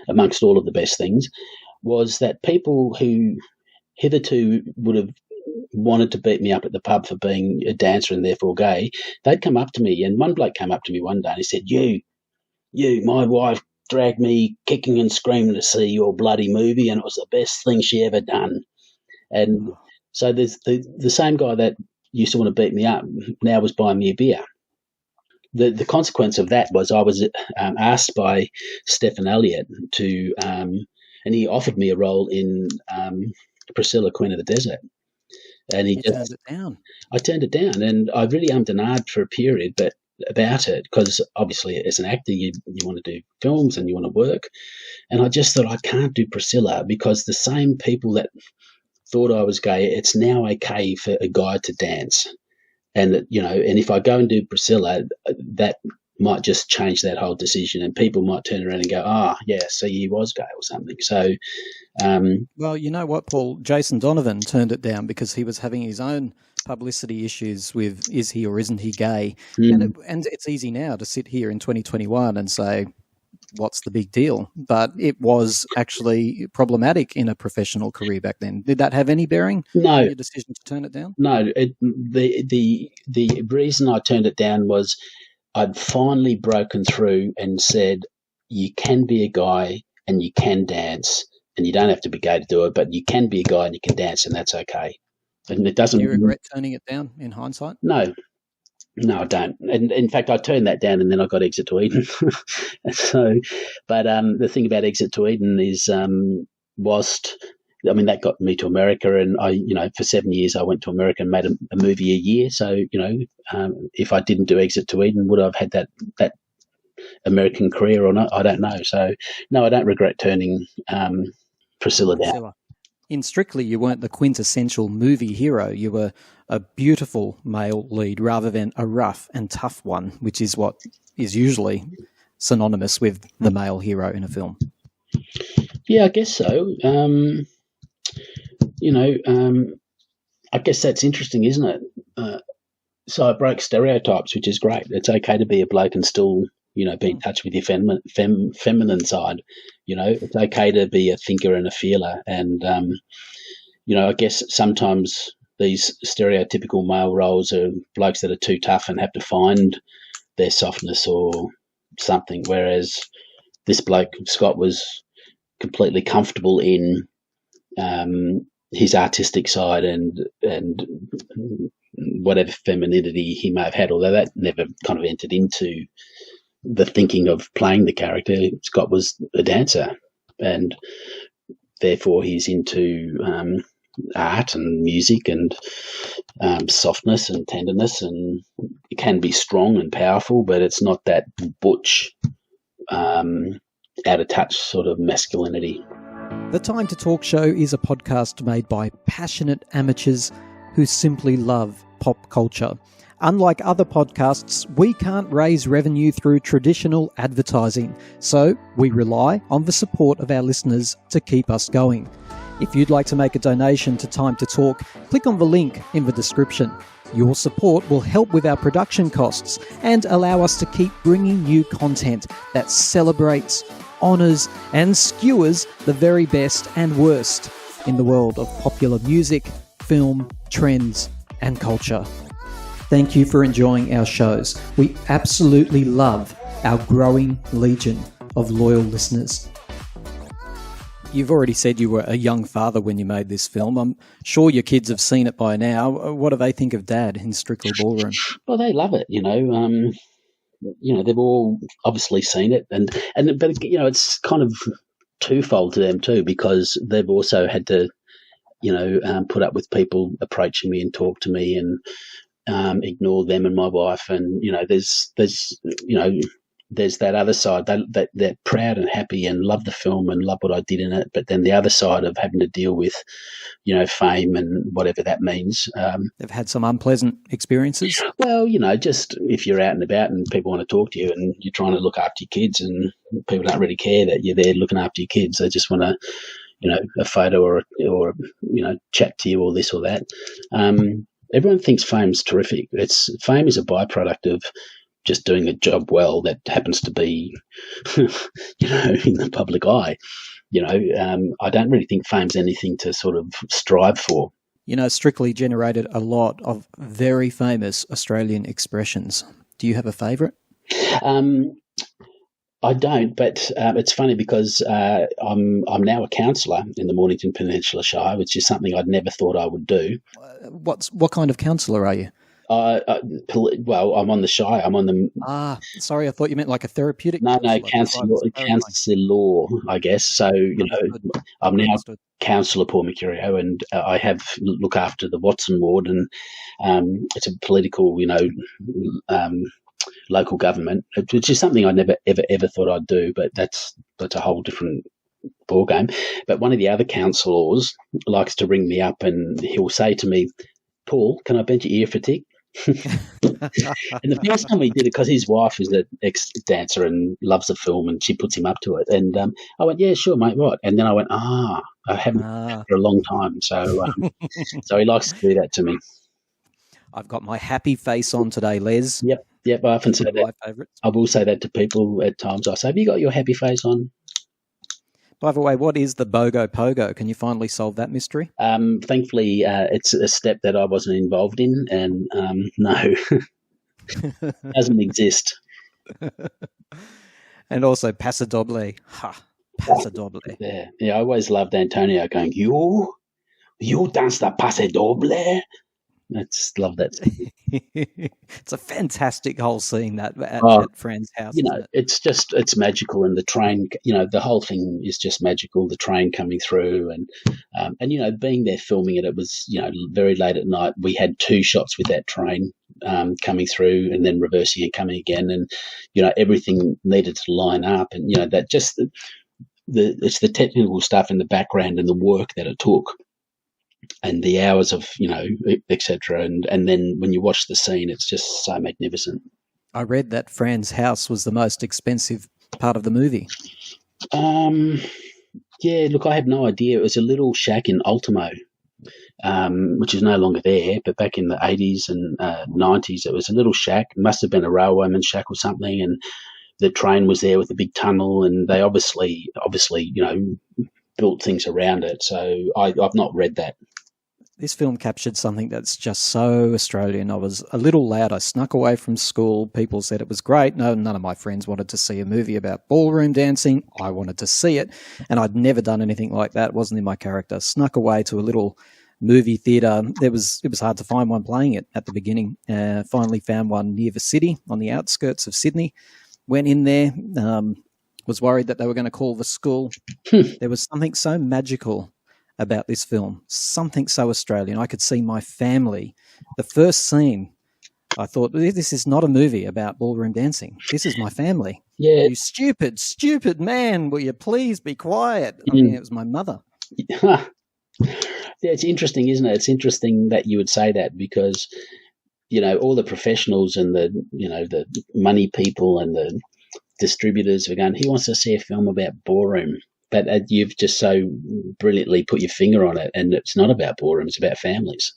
[SPEAKER 3] amongst all of the best things, was that people who hitherto would have wanted to beat me up at the pub for being a dancer and therefore gay, they'd come up to me, and one bloke came up to me one day and he said, you, my wife dragged me kicking and screaming to see your bloody movie, and it was the best thing she ever done. And so there's the same guy that used to want to beat me up now was buying me a beer. The consequence of that was I was asked by Stephen Elliott to, and he offered me a role in Priscilla, Queen of the Desert. And he
[SPEAKER 1] turned it down.
[SPEAKER 3] I turned it down, and I really ummed and ahed for a period, but about it, because obviously as an actor you want to do films and you want to work, and I just thought I can't do Priscilla because the same people that thought I was gay, it's now okay for a guy to dance, and and if I go and do Priscilla, that might just change that whole decision, and people might turn around and go, so he was gay or something. So
[SPEAKER 1] well, you know what, Paul, Jason Donovan turned it down because he was having his own publicity issues with is he or isn't he gay. And it's easy now to sit here in 2021 and say, what's the big deal? But it was actually problematic in a professional career back then. Did that have any bearing on your decision to turn it down?
[SPEAKER 3] No. The reason I turned it down was I'd finally broken through and said, you can be a guy and you can dance, and you don't have to be gay to do it, but you can be a guy and you can dance, and that's okay. And it doesn't.
[SPEAKER 1] Do you regret turning it down in hindsight?
[SPEAKER 3] No, I don't. And in fact, I turned that down, and then I got Exit to Eden. The thing about Exit to Eden is, that got me to America, and for 7 years I went to America and made a movie a year. So, if I didn't do Exit to Eden, would I have had that American career or not? I don't know. So, no, I don't regret turning Priscilla down.
[SPEAKER 1] In Strictly, you weren't the quintessential movie hero. You were a beautiful male lead rather than a rough and tough one, which is what is usually synonymous with the male hero in a film.
[SPEAKER 3] Yeah, I guess so. I guess that's interesting, isn't it? So I broke stereotypes, which is great. It's okay to be a bloke and still, be in touch with your feminine side. It's okay to be a thinker and a feeler. And, I guess sometimes these stereotypical male roles are blokes that are too tough and have to find their softness or something, whereas this bloke, Scott, was completely comfortable in his artistic side and whatever femininity he may have had, although that never kind of entered into the thinking of playing the character. Scott was a dancer, and therefore he's into art and music and softness and tenderness, and it can be strong and powerful, but it's not that butch, out of touch sort of masculinity.
[SPEAKER 1] The Time to Talk show is a podcast made by passionate amateurs who simply love pop culture. Unlike other podcasts, we can't raise revenue through traditional advertising, so we rely on the support of our listeners to keep us going. If you'd like to make a donation to Time to Talk, click on the link in the description. Your support will help with our production costs and allow us to keep bringing you content that celebrates, honours and skewers the very best and worst in the world of popular music, film, trends and culture. Thank you for enjoying our shows. We absolutely love our growing legion of loyal listeners. You've already said you were a young father when you made this film. I'm sure your kids have seen it by now. What do they think of Dad in Strictly Ballroom?
[SPEAKER 3] Well, they love it, they've all obviously seen it, but it's kind of twofold to them too, because they've also had to, put up with people approaching me and talk to me and ignore them and my wife, and there's that other side. They're proud and happy and love the film and love what I did in it, but then the other side of having to deal with, fame and whatever that means.
[SPEAKER 1] They've had some unpleasant experiences?
[SPEAKER 3] Well, just if you're out and about and people want to talk to you and you're trying to look after your kids and people don't really care that you're there looking after your kids. They just want to, a photo or chat to you or this or that. Everyone thinks fame's terrific. Fame is a byproduct of just doing a job well that happens to be, in the public eye. I don't really think fame's anything to sort of strive for.
[SPEAKER 1] Strictly generated a lot of very famous Australian expressions. Do you have a favourite?
[SPEAKER 3] I don't, but it's funny because I'm now a counsellor in the Mornington Peninsula Shire, which is something I'd never thought I would do.
[SPEAKER 1] What kind of counsellor are you?
[SPEAKER 3] Well, I'm on the Shire. I'm on the.
[SPEAKER 1] Sorry, I thought you meant like a therapeutic.
[SPEAKER 3] No, counsellor law, I guess. So I'm now Councillor Paul Mercurio, and I look after the Watson ward, and it's a political, local government, which is something I never ever thought I'd do, but that's a whole different ball game. But one of the other councillors likes to ring me up, and he'll say to me, "Paul, can I bend your ear for a tick?" And the first time he did it, because his wife is an ex-dancer and loves the film, and she puts him up to it. And I went, "Yeah, sure, mate, what?" And then I went, I haven't for a long time. So so he likes to do that to me.
[SPEAKER 1] I've got my happy face on today, Les.
[SPEAKER 3] Yep, I often say that. I will say that to people at times. I say, "Have you got your happy face on?"
[SPEAKER 1] By the way, what is the BOGO Pogo? Can you finally solve that mystery?
[SPEAKER 3] Thankfully, it's a step that I wasn't involved in, and no, doesn't exist.
[SPEAKER 1] And also Paso Doble. Paso Doble.
[SPEAKER 3] Yeah, I always loved Antonio going, you dance the Paso Doble? I just love that.
[SPEAKER 1] It's a fantastic whole scene at Fran's house.
[SPEAKER 3] It's magical, and the train. The whole thing is just magical. The train coming through, and being there filming it. It was very late at night. We had 2 shots with that train coming through, and then reversing and coming again, and everything needed to line up, and that just it's the technical stuff in the background and the work that it took. And the hours of, etc. And then when you watch the scene, it's just so magnificent.
[SPEAKER 1] I read that Fran's house was the most expensive part of the movie.
[SPEAKER 3] Yeah, look, I had no idea. It was a little shack in Ultimo, which is no longer there. But back in the 80s and 90s, it was a little shack. It must have been a railwayman's shack or something. And the train was there with a big tunnel. And they obviously, built things around it. So I've not read that.
[SPEAKER 1] This film captured something that's just so Australian. I was a little loud. I snuck away from school. People said it was great. No, none of my friends wanted to see a movie about ballroom dancing. I wanted to see it, and I'd never done anything like that. It wasn't in my character. Snuck away to a little movie theatre. It was hard to find one playing it at the beginning. Finally found one near the city, on the outskirts of Sydney. Went in there, was worried that they were going to call the school. There was something so magical about this film, something so Australian. I could see my family. The first scene, I thought, this is not a movie about ballroom dancing. This is my family.
[SPEAKER 3] Yeah.
[SPEAKER 1] You stupid man, will you please be quiet? I mean, it was my mother.
[SPEAKER 3] Yeah, it's interesting, isn't it? It's interesting that you would say that because, all the professionals and the money people and the distributors are going, who wants to see a film about ballroom? But you've just so brilliantly put your finger on it, and it's not about ballroom, it's about families.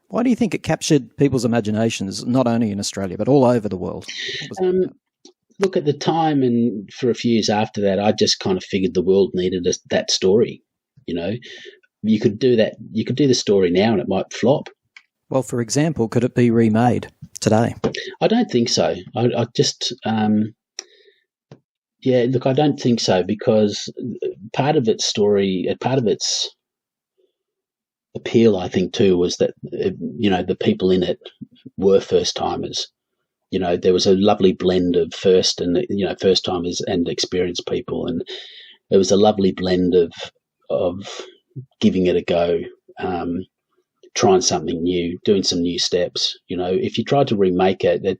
[SPEAKER 1] Why do you think it captured people's imaginations, not only in Australia, but all over the world?
[SPEAKER 3] Look, at the time and for a few years after that, I just kind of figured the world needed that story. You could do that. You could do the story now and it might flop.
[SPEAKER 1] Well, for example, could it be remade today?
[SPEAKER 3] I don't think so. I just... Yeah, look, I don't think so because part of its story, part of its appeal, I think, too, was that, the people in it were first-timers. There was a lovely blend of first-timers and experienced people, and it was a lovely blend of giving it a go, trying something new, doing some new steps. If you tried to remake it,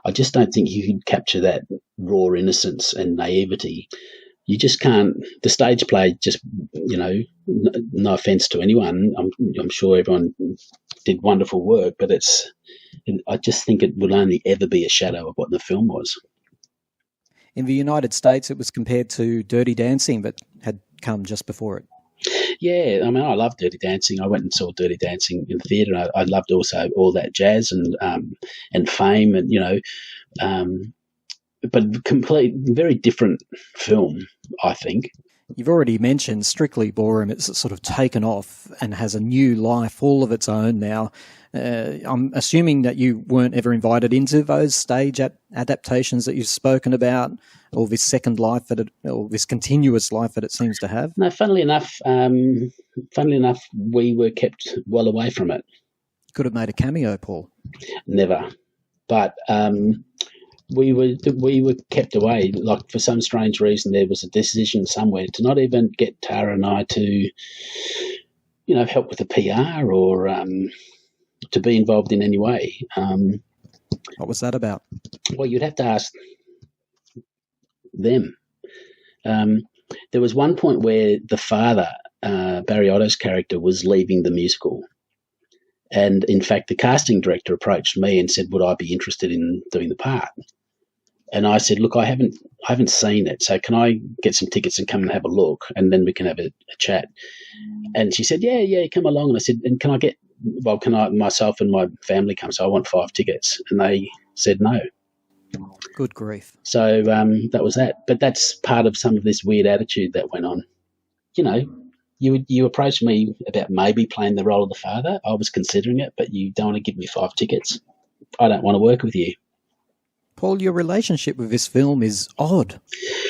[SPEAKER 3] I just don't think you could capture that raw innocence and naivety. You just can't. The stage play just, no offense to anyone, I'm sure everyone did wonderful work, but I just think it would only ever be a shadow of what the film was.
[SPEAKER 1] In the United States, it was compared to Dirty Dancing, but had come just before it.
[SPEAKER 3] Yeah, I mean, I love Dirty Dancing. I went and saw Dirty Dancing in the theatre. I loved also all that jazz and Fame, and but very different film, I think.
[SPEAKER 1] You've already mentioned Strictly Ballroom. It's sort of taken off and has a new life all of its own now. I'm assuming that you weren't ever invited into those stage adaptations that you've spoken about, or this second life or this continuous life that it seems to have.
[SPEAKER 3] No, funnily enough, we were kept well away from it.
[SPEAKER 1] Could have made a cameo, Paul.
[SPEAKER 3] Never, but we were kept away. Like, for some strange reason, there was a decision somewhere to not even get Tara and I to, help with the PR or to be involved in any way.
[SPEAKER 1] What was that about?
[SPEAKER 3] Well, you'd have to ask them. There was one point where the father, Barry Otto's character, was leaving the musical. And in fact, the casting director approached me and said, would I be interested in doing the part? And I said, look, I haven't seen it, so can I get some tickets and come and have a look, and then we can have a chat? And she said, yeah, come along. And I said, and can I, myself and my family come? So I want 5 tickets. And they said no.
[SPEAKER 1] Good grief.
[SPEAKER 3] So that was that. But that's part of some of this weird attitude that went on. You approached me about maybe playing the role of the father. I was considering it, but you don't want to give me 5 tickets. I don't want to work with you.
[SPEAKER 1] Paul, your relationship with this film is odd.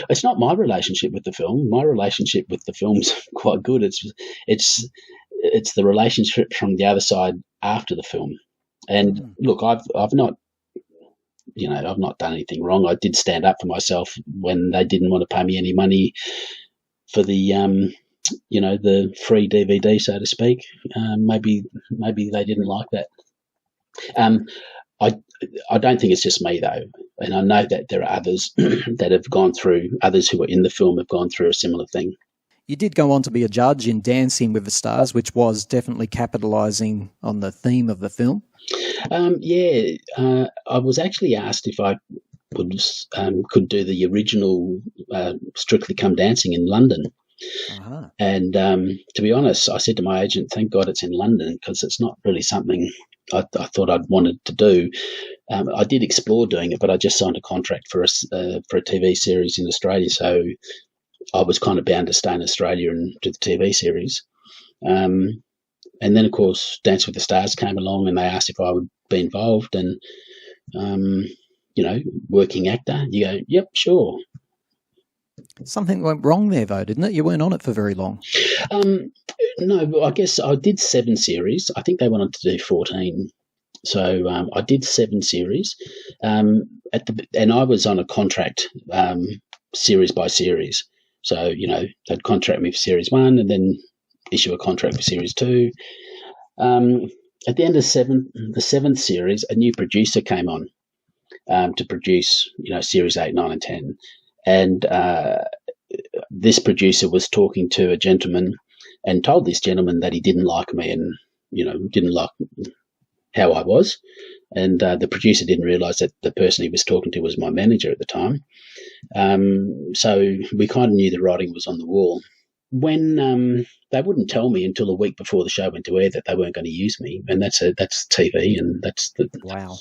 [SPEAKER 3] It's not my relationship with the film. My relationship with the film's quite good. It's the relationship from the other side after the film. And look, I've not done anything wrong. I did stand up for myself when they didn't want to pay me any money for the the free DVD, so to speak. Maybe they didn't like that. I don't think it's just me, though, and I know that there are others that have gone through. Others who are in the film have gone through a similar thing.
[SPEAKER 1] You did go on to be a judge in Dancing with the Stars, which was definitely capitalising on the theme of the film. I was actually asked if I could do the original Strictly Come Dancing in London. Uh-huh. And to be honest, I said to my agent, thank God it's in London, because it's not really something I thought I'd wanted to do. I did explore doing it, but I just signed a contract for a TV series in Australia, so I was kind of bound to stay in Australia and do the TV series. And then, of course, Dance with the Stars came along, and they asked if I would be involved. And working actor, you go, yep, sure. Something went wrong there, though, didn't it? You weren't on it for very long.
[SPEAKER 3] No, I guess I did 7 series. I think they wanted to do 14. So I did 7 series, and I was on a contract, series by series. So they'd contract me for series 1, and then issue a contract for series 2. At the end of the 7th series, a new producer came on to produce series 8, 9, and 10, and this producer was talking to a gentleman and told this gentleman that he didn't like me and didn't like how I was, and the producer didn't realise that the person he was talking to was my manager at the time. So we kind of knew the writing was on the wall. When they wouldn't tell me until a week before the show went to air that they weren't going to use me, and that's TV, and that's the
[SPEAKER 1] Wow.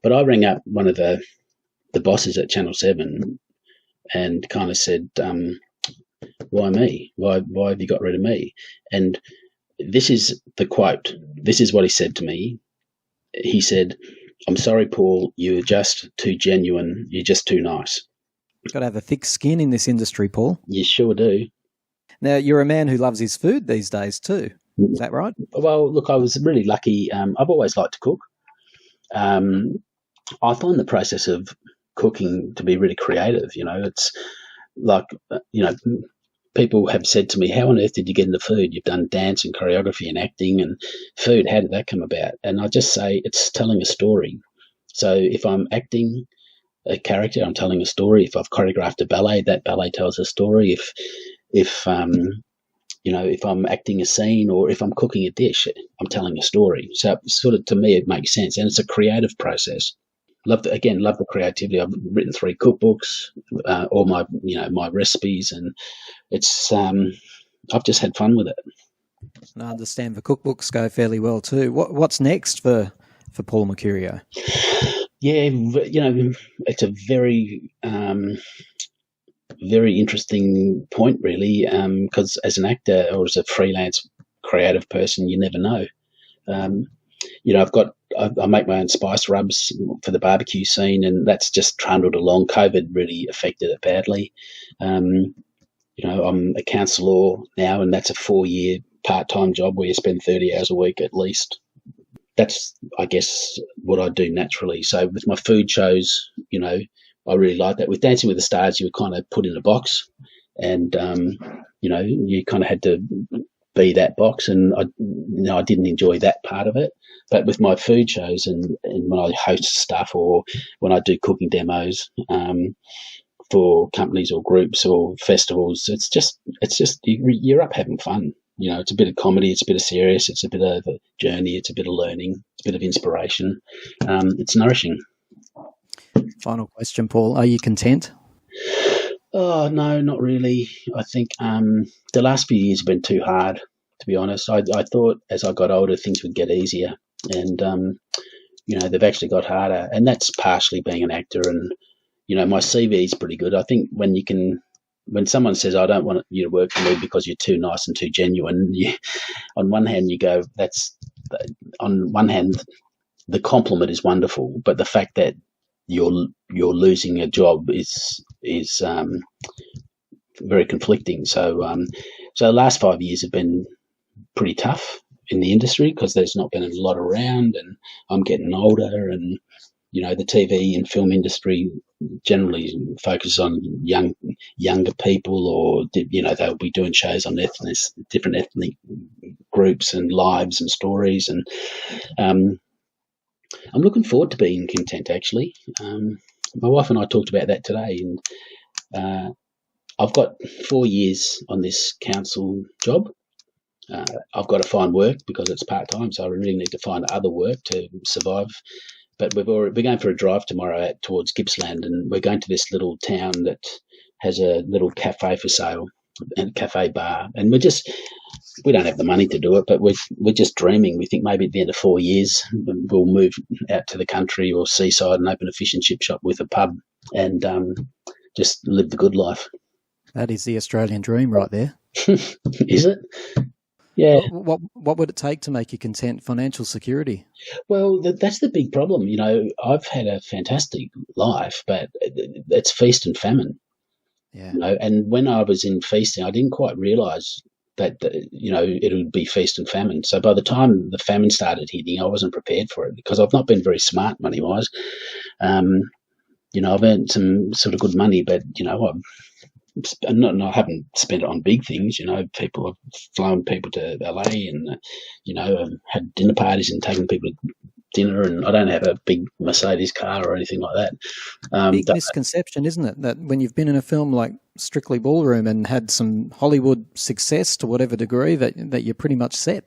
[SPEAKER 3] But I rang up one of the bosses at Channel 7 and kind of said, "Why me? Why have you got rid of me?" And this is the quote. This is what he said to me. He said, "I'm sorry, Paul. You're just too genuine. You're just too nice."
[SPEAKER 1] You've got to have a thick skin in this industry, Paul.
[SPEAKER 3] You sure do.
[SPEAKER 1] Now, you're a man who loves his food these days too. Is that right?
[SPEAKER 3] Well, look, I was really lucky. I've always liked to cook. I find the process of cooking to be really creative. It's like, people have said to me, "How on earth did you get into food? You've done dance and choreography and acting and food. How did that come about?" And I just say it's telling a story. So if I'm acting a character, I'm telling a story. If I've choreographed a ballet, that ballet tells a story. If I'm acting a scene or if I'm cooking a dish, I'm telling a story. So sort of, to me, it makes sense, and it's a creative process. Love the creativity. I've written 3 cookbooks, all my my recipes, and it's I've just had fun with it.
[SPEAKER 1] And I understand the cookbooks go fairly well too. What's next for Paul Mercurio?
[SPEAKER 3] Yeah, it's a very very interesting point, really, because as an actor or as a freelance creative person, you never know. I make my own spice rubs for the barbecue scene, and that's just trundled along. COVID really affected it badly. I'm a counsellor now, and that's a 4-year part-time job where you spend 30 hours a week at least. That's, I guess, what I do naturally. So with my food shows, I really like that. With Dancing with the Stars, you were kind of put in a box, and you kind of had to be that box, and I didn't enjoy that part of it. But with my food shows and when I host stuff or when I do cooking demos for companies or groups or festivals, it's just you're up having fun. It's a bit of comedy, it's a bit of serious, it's a bit of a journey, it's a bit of learning, it's a bit of inspiration. It's nourishing.
[SPEAKER 1] Final question, Paul. Are you content?
[SPEAKER 3] Oh, no, not really. I think the last few years have been too hard, to be honest. I thought as I got older, things would get easier. And, they've actually got harder. And that's partially being an actor. And, my CV is pretty good. I think when someone says, "I don't want you to work for me because you're too nice and too genuine," on one hand, you go, on one hand, the compliment is wonderful. But the fact that you're losing a job is very conflicting. So the last 5 years have been pretty tough in the industry because there's not been a lot around, and I'm getting older, and the TV and film industry generally focuses on younger people, or they'll be doing shows on different ethnic groups and lives and stories, and I'm looking forward to being content, actually. My wife and I talked about that today, and I've got 4 years on this council job. I've got to find work because it's part-time, so I really need to find other work to survive. But we're going for a drive tomorrow out towards Gippsland, and we're going to this little town that has a little cafe for sale and cafe bar. And we don't have the money to do it, but we're just dreaming. We think maybe at the end of 4 years we'll move out to the country or seaside and open a fish and chip shop with a pub and just live the good life.
[SPEAKER 1] That is the Australian dream right there.
[SPEAKER 3] Is it? Yeah.
[SPEAKER 1] What would it take to make you content? Financial security?
[SPEAKER 3] Well, that's the big problem. I've had a fantastic life, but it's feast and famine.
[SPEAKER 1] Yeah.
[SPEAKER 3] And when I was in feasting, I didn't quite realise that it would be feast and famine. So by the time the famine started hitting, I wasn't prepared for it because I've not been very smart money wise. I've earned some sort of good money, but I haven't spent it on big things. People have flown people to LA and had dinner parties and taken people to dinner, and I don't have a big Mercedes car or anything like that.
[SPEAKER 1] Big misconception, isn't it, that when you've been in a film like Strictly Ballroom and had some Hollywood success to whatever degree that you're pretty much set?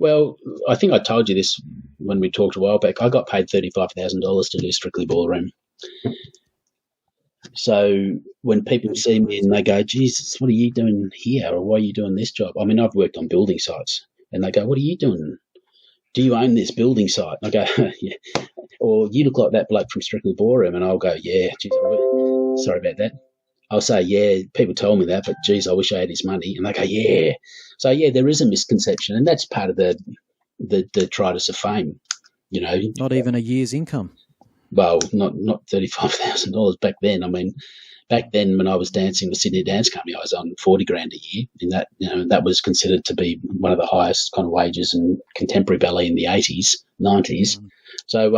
[SPEAKER 3] Well, I think I told you this when we talked a while back. I got paid $35,000 to do Strictly Ballroom. So when people see me and they go, Jesus, what are you doing here? Or why are you doing this job? I mean, I've worked on building sites and they go, what are you doing? Do you own this building site? And I go, yeah. Or you look like that bloke from Strictly Ballroom. And I'll go, yeah, geez, sorry about that. I'll say, yeah, people told me that, but geez, I wish I had his money. And they go, yeah. So, yeah, there is a misconception. And that's part of the detritus of fame,
[SPEAKER 1] Not even a year's income.
[SPEAKER 3] Well, not $35,000 back then. I mean, back then when I was dancing with Sydney Dance Company, I was on $40,000 a year. And that was considered to be one of the highest kind of wages in contemporary ballet in the 80s, 90s. Mm. So,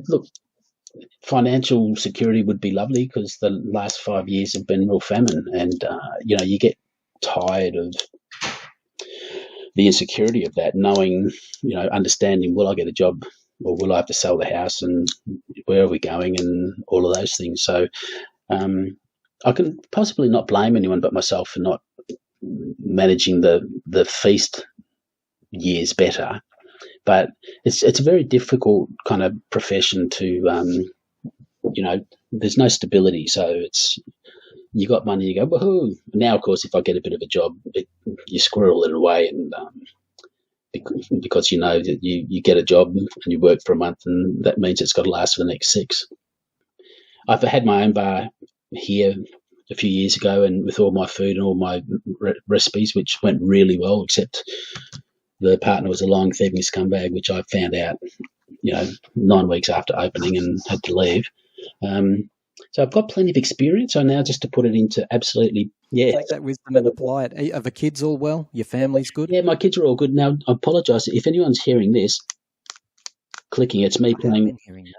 [SPEAKER 3] look, financial security would be lovely because the last 5 years have been real famine, and you get tired of the insecurity of that, knowing, understanding, will I get a job or will I have to sell the house and where are we going and all of those things. So I can possibly not blame anyone but myself for not managing the feast years better. But it's a very difficult kind of profession to, there's no stability. So you got money, you go, woohoo. Now, of course, if I get a bit of a job, you squirrel it away, and because that you get a job and you work for a month, and that means it's got to last for the next 6. I've had my own bar here a few years ago, and with all my food and all my recipes, which went really well, except the partner was a lying, thieving scumbag, which I found out, 9 weeks after opening and had to leave. So I've got plenty of experience. So now just to put it into absolutely, yeah.
[SPEAKER 1] Take that wisdom and apply it. Are the kids all well? Your family's good?
[SPEAKER 3] Yeah, my kids are all good. Now, I apologise if anyone's hearing this, clicking, it's me playing.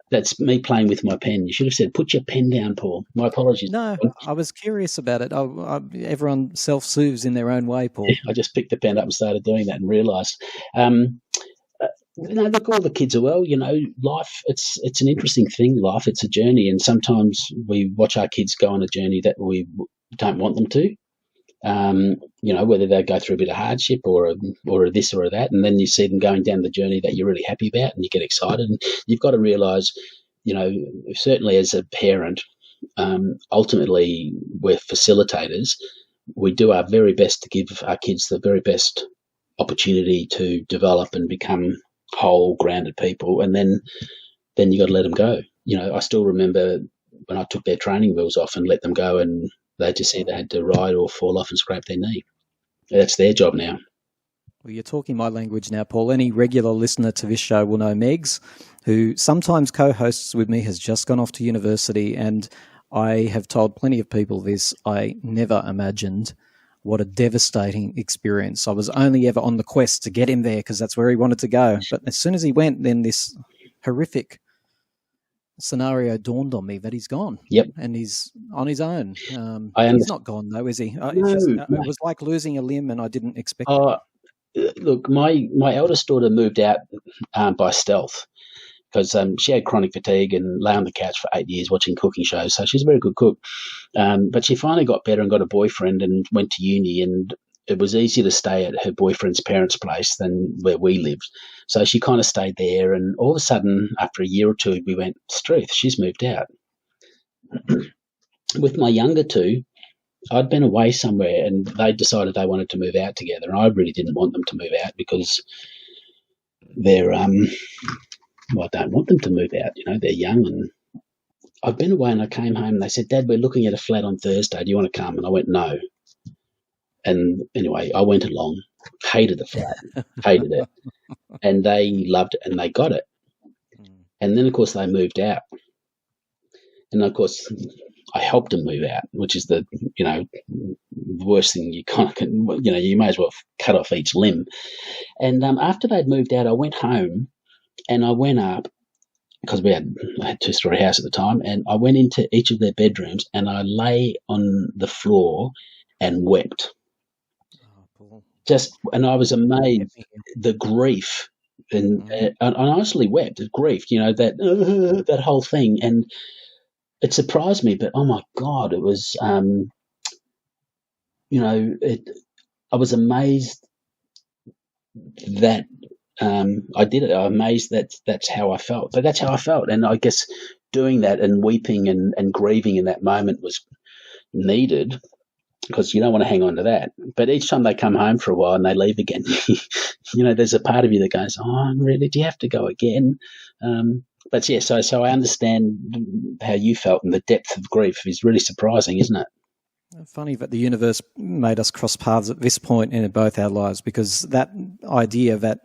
[SPEAKER 3] That's me playing with my pen. You should have said, put your pen down, Paul. My apologies.
[SPEAKER 1] No, I was curious about it. Everyone self-soothes in their own way, Paul.
[SPEAKER 3] Yeah, I just picked the pen up and started doing that and realised. Look, all the kids are well. Life, it's an interesting thing, life. It's a journey, and sometimes we watch our kids go on a journey that we don't want them to, whether they go through a bit of hardship or a this or a that, and then you see them going down the journey that you're really happy about and you get excited. And you've got to realise, certainly as a parent, ultimately we're facilitators. We do our very best to give our kids the very best opportunity to develop and become whole, grounded people, and then you got to let them go. I still remember when I took their training wheels off and let them go, and they just either had to ride or fall off and scrape their knee. That's their job now.
[SPEAKER 1] Well, you're talking my language now, Paul. Any regular listener to this show will know Megs, who sometimes co-hosts with me, has just gone off to university, and I have told plenty of people this. I never imagined what a devastating experience. I was only ever on the quest to get him there because that's where he wanted to go. But as soon as he went, then this horrific scenario dawned on me that he's gone.
[SPEAKER 3] Yep.
[SPEAKER 1] And he's on his own.
[SPEAKER 3] He's
[SPEAKER 1] not gone, though, is he?
[SPEAKER 3] No,
[SPEAKER 1] it was like losing a limb, and I didn't expect it.
[SPEAKER 3] Look, my eldest daughter moved out by stealth because she had chronic fatigue and lay on the couch for 8 years watching cooking shows. So she's a very good cook. But she finally got better and got a boyfriend and went to uni, and it was easier to stay at her boyfriend's parents' place than where we lived. So she kind of stayed there, and all of a sudden, after a year or two, we went, Struth, she's moved out. With my younger two, I'd been away somewhere, and they decided they wanted to move out together, and I really didn't want them to move out because they're I don't want them to move out. They're young, and I've been away, and I came home and they said, Dad, we're looking at a flat on Thursday. Do you want to come? And I went, no. And anyway, I went along, hated the flat, hated it. And they loved it and they got it. And then, of course, they moved out. And, of course, I helped them move out, which is the worst thing. You kind of you may as well cut off each limb. And after they'd moved out, I went home and I went up because I had a 2-story house at the time, and I went into each of their bedrooms and I lay on the floor and wept. And I was amazed the grief, and I honestly wept at grief. That whole thing, and it surprised me. But oh my God, it was I was amazed that I did it. I'm amazed that that's how I felt. But that's how I felt, and I guess doing that and weeping and grieving in that moment was needed, because you don't want to hang on to that. But each time they come home for a while and they leave again, there's a part of you that goes, "Oh, really? Do you have to go again?" But yeah, so I understand how you felt, and the depth of grief is really surprising, isn't it?
[SPEAKER 1] Funny that the universe made us cross paths at this point in both our lives, because that idea that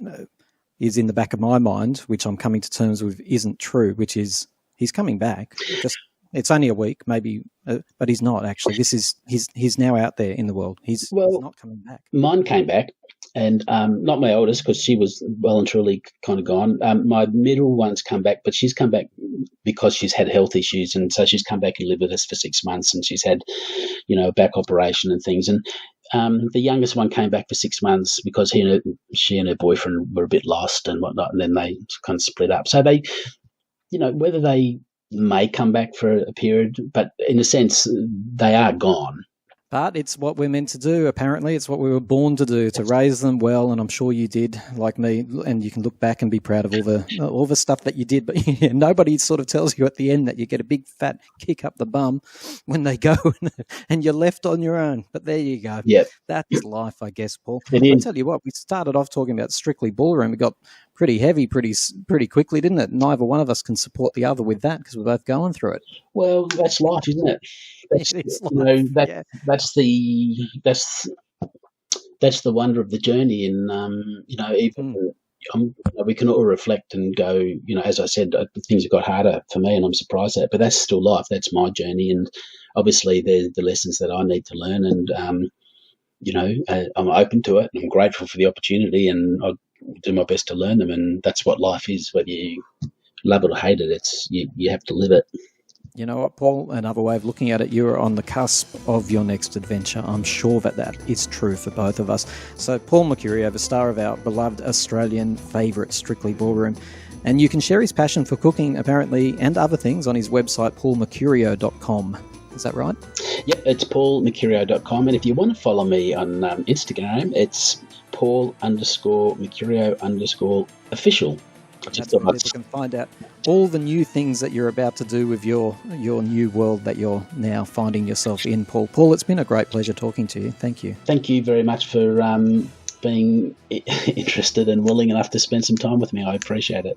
[SPEAKER 1] is in the back of my mind, which I'm coming to terms with, isn't true, which is he's coming back. It's only a week, maybe, but he's not actually. He's now out there in the world. He's not coming back.
[SPEAKER 3] Mine came back, and not my oldest, because she was well and truly kind of gone. My middle one's come back, but she's come back because she's had health issues, and so she's come back and lived with us for 6 months, and she's had, a back operation and things. And the youngest one came back for 6 months because she and her boyfriend were a bit lost and whatnot, and then they kind of split up. So they, whether they may come back for a period, but in a sense, they are gone.
[SPEAKER 1] But it's what we're meant to do, apparently. It's what we were born to do, to raise them well, and I'm sure you did, like me, and you can look back and be proud of all the stuff that you did, but nobody sort of tells you at the end that you get a big fat kick up the bum when they go and you're left on your own. But there you go.
[SPEAKER 3] Yep.
[SPEAKER 1] That's life, I guess, Paul.
[SPEAKER 3] It is.
[SPEAKER 1] I'll tell you what, we started off talking about Strictly Ballroom. We got pretty heavy pretty quickly, didn't it? Neither one of us can support the other with that because we're both going through it.
[SPEAKER 3] Well, that's life, isn't it?
[SPEAKER 1] It's life.
[SPEAKER 3] That's the wonder of the journey, and we can all reflect and go, as I said, things have got harder for me, and I'm surprised at, but that's still life. That's my journey, and obviously the lessons that I need to learn, and I'm open to it, and I'm grateful for the opportunity, and I'll do my best to learn them, and that's what life is. Whether you love it or hate it, it's you have to live it.
[SPEAKER 1] You know what, Paul? Another way of looking at it, you're on the cusp of your next adventure. I'm sure that is true for both of us. So Paul Mercurio, the star of our beloved Australian favourite Strictly Ballroom, and you can share his passion for cooking, apparently, and other things on his website, paulmercurio.com. Is that right?
[SPEAKER 3] Yep, it's paulmercurio.com, and if you want to follow me on Instagram, it's Paul_Mercurio_official.
[SPEAKER 1] That's where people can find out all the new things that you're about to do with your new world that you're now finding yourself in, Paul. Paul, it's been a great pleasure talking to you. Thank you.
[SPEAKER 3] Thank you very much for being interested and willing enough to spend some time with me. I appreciate it.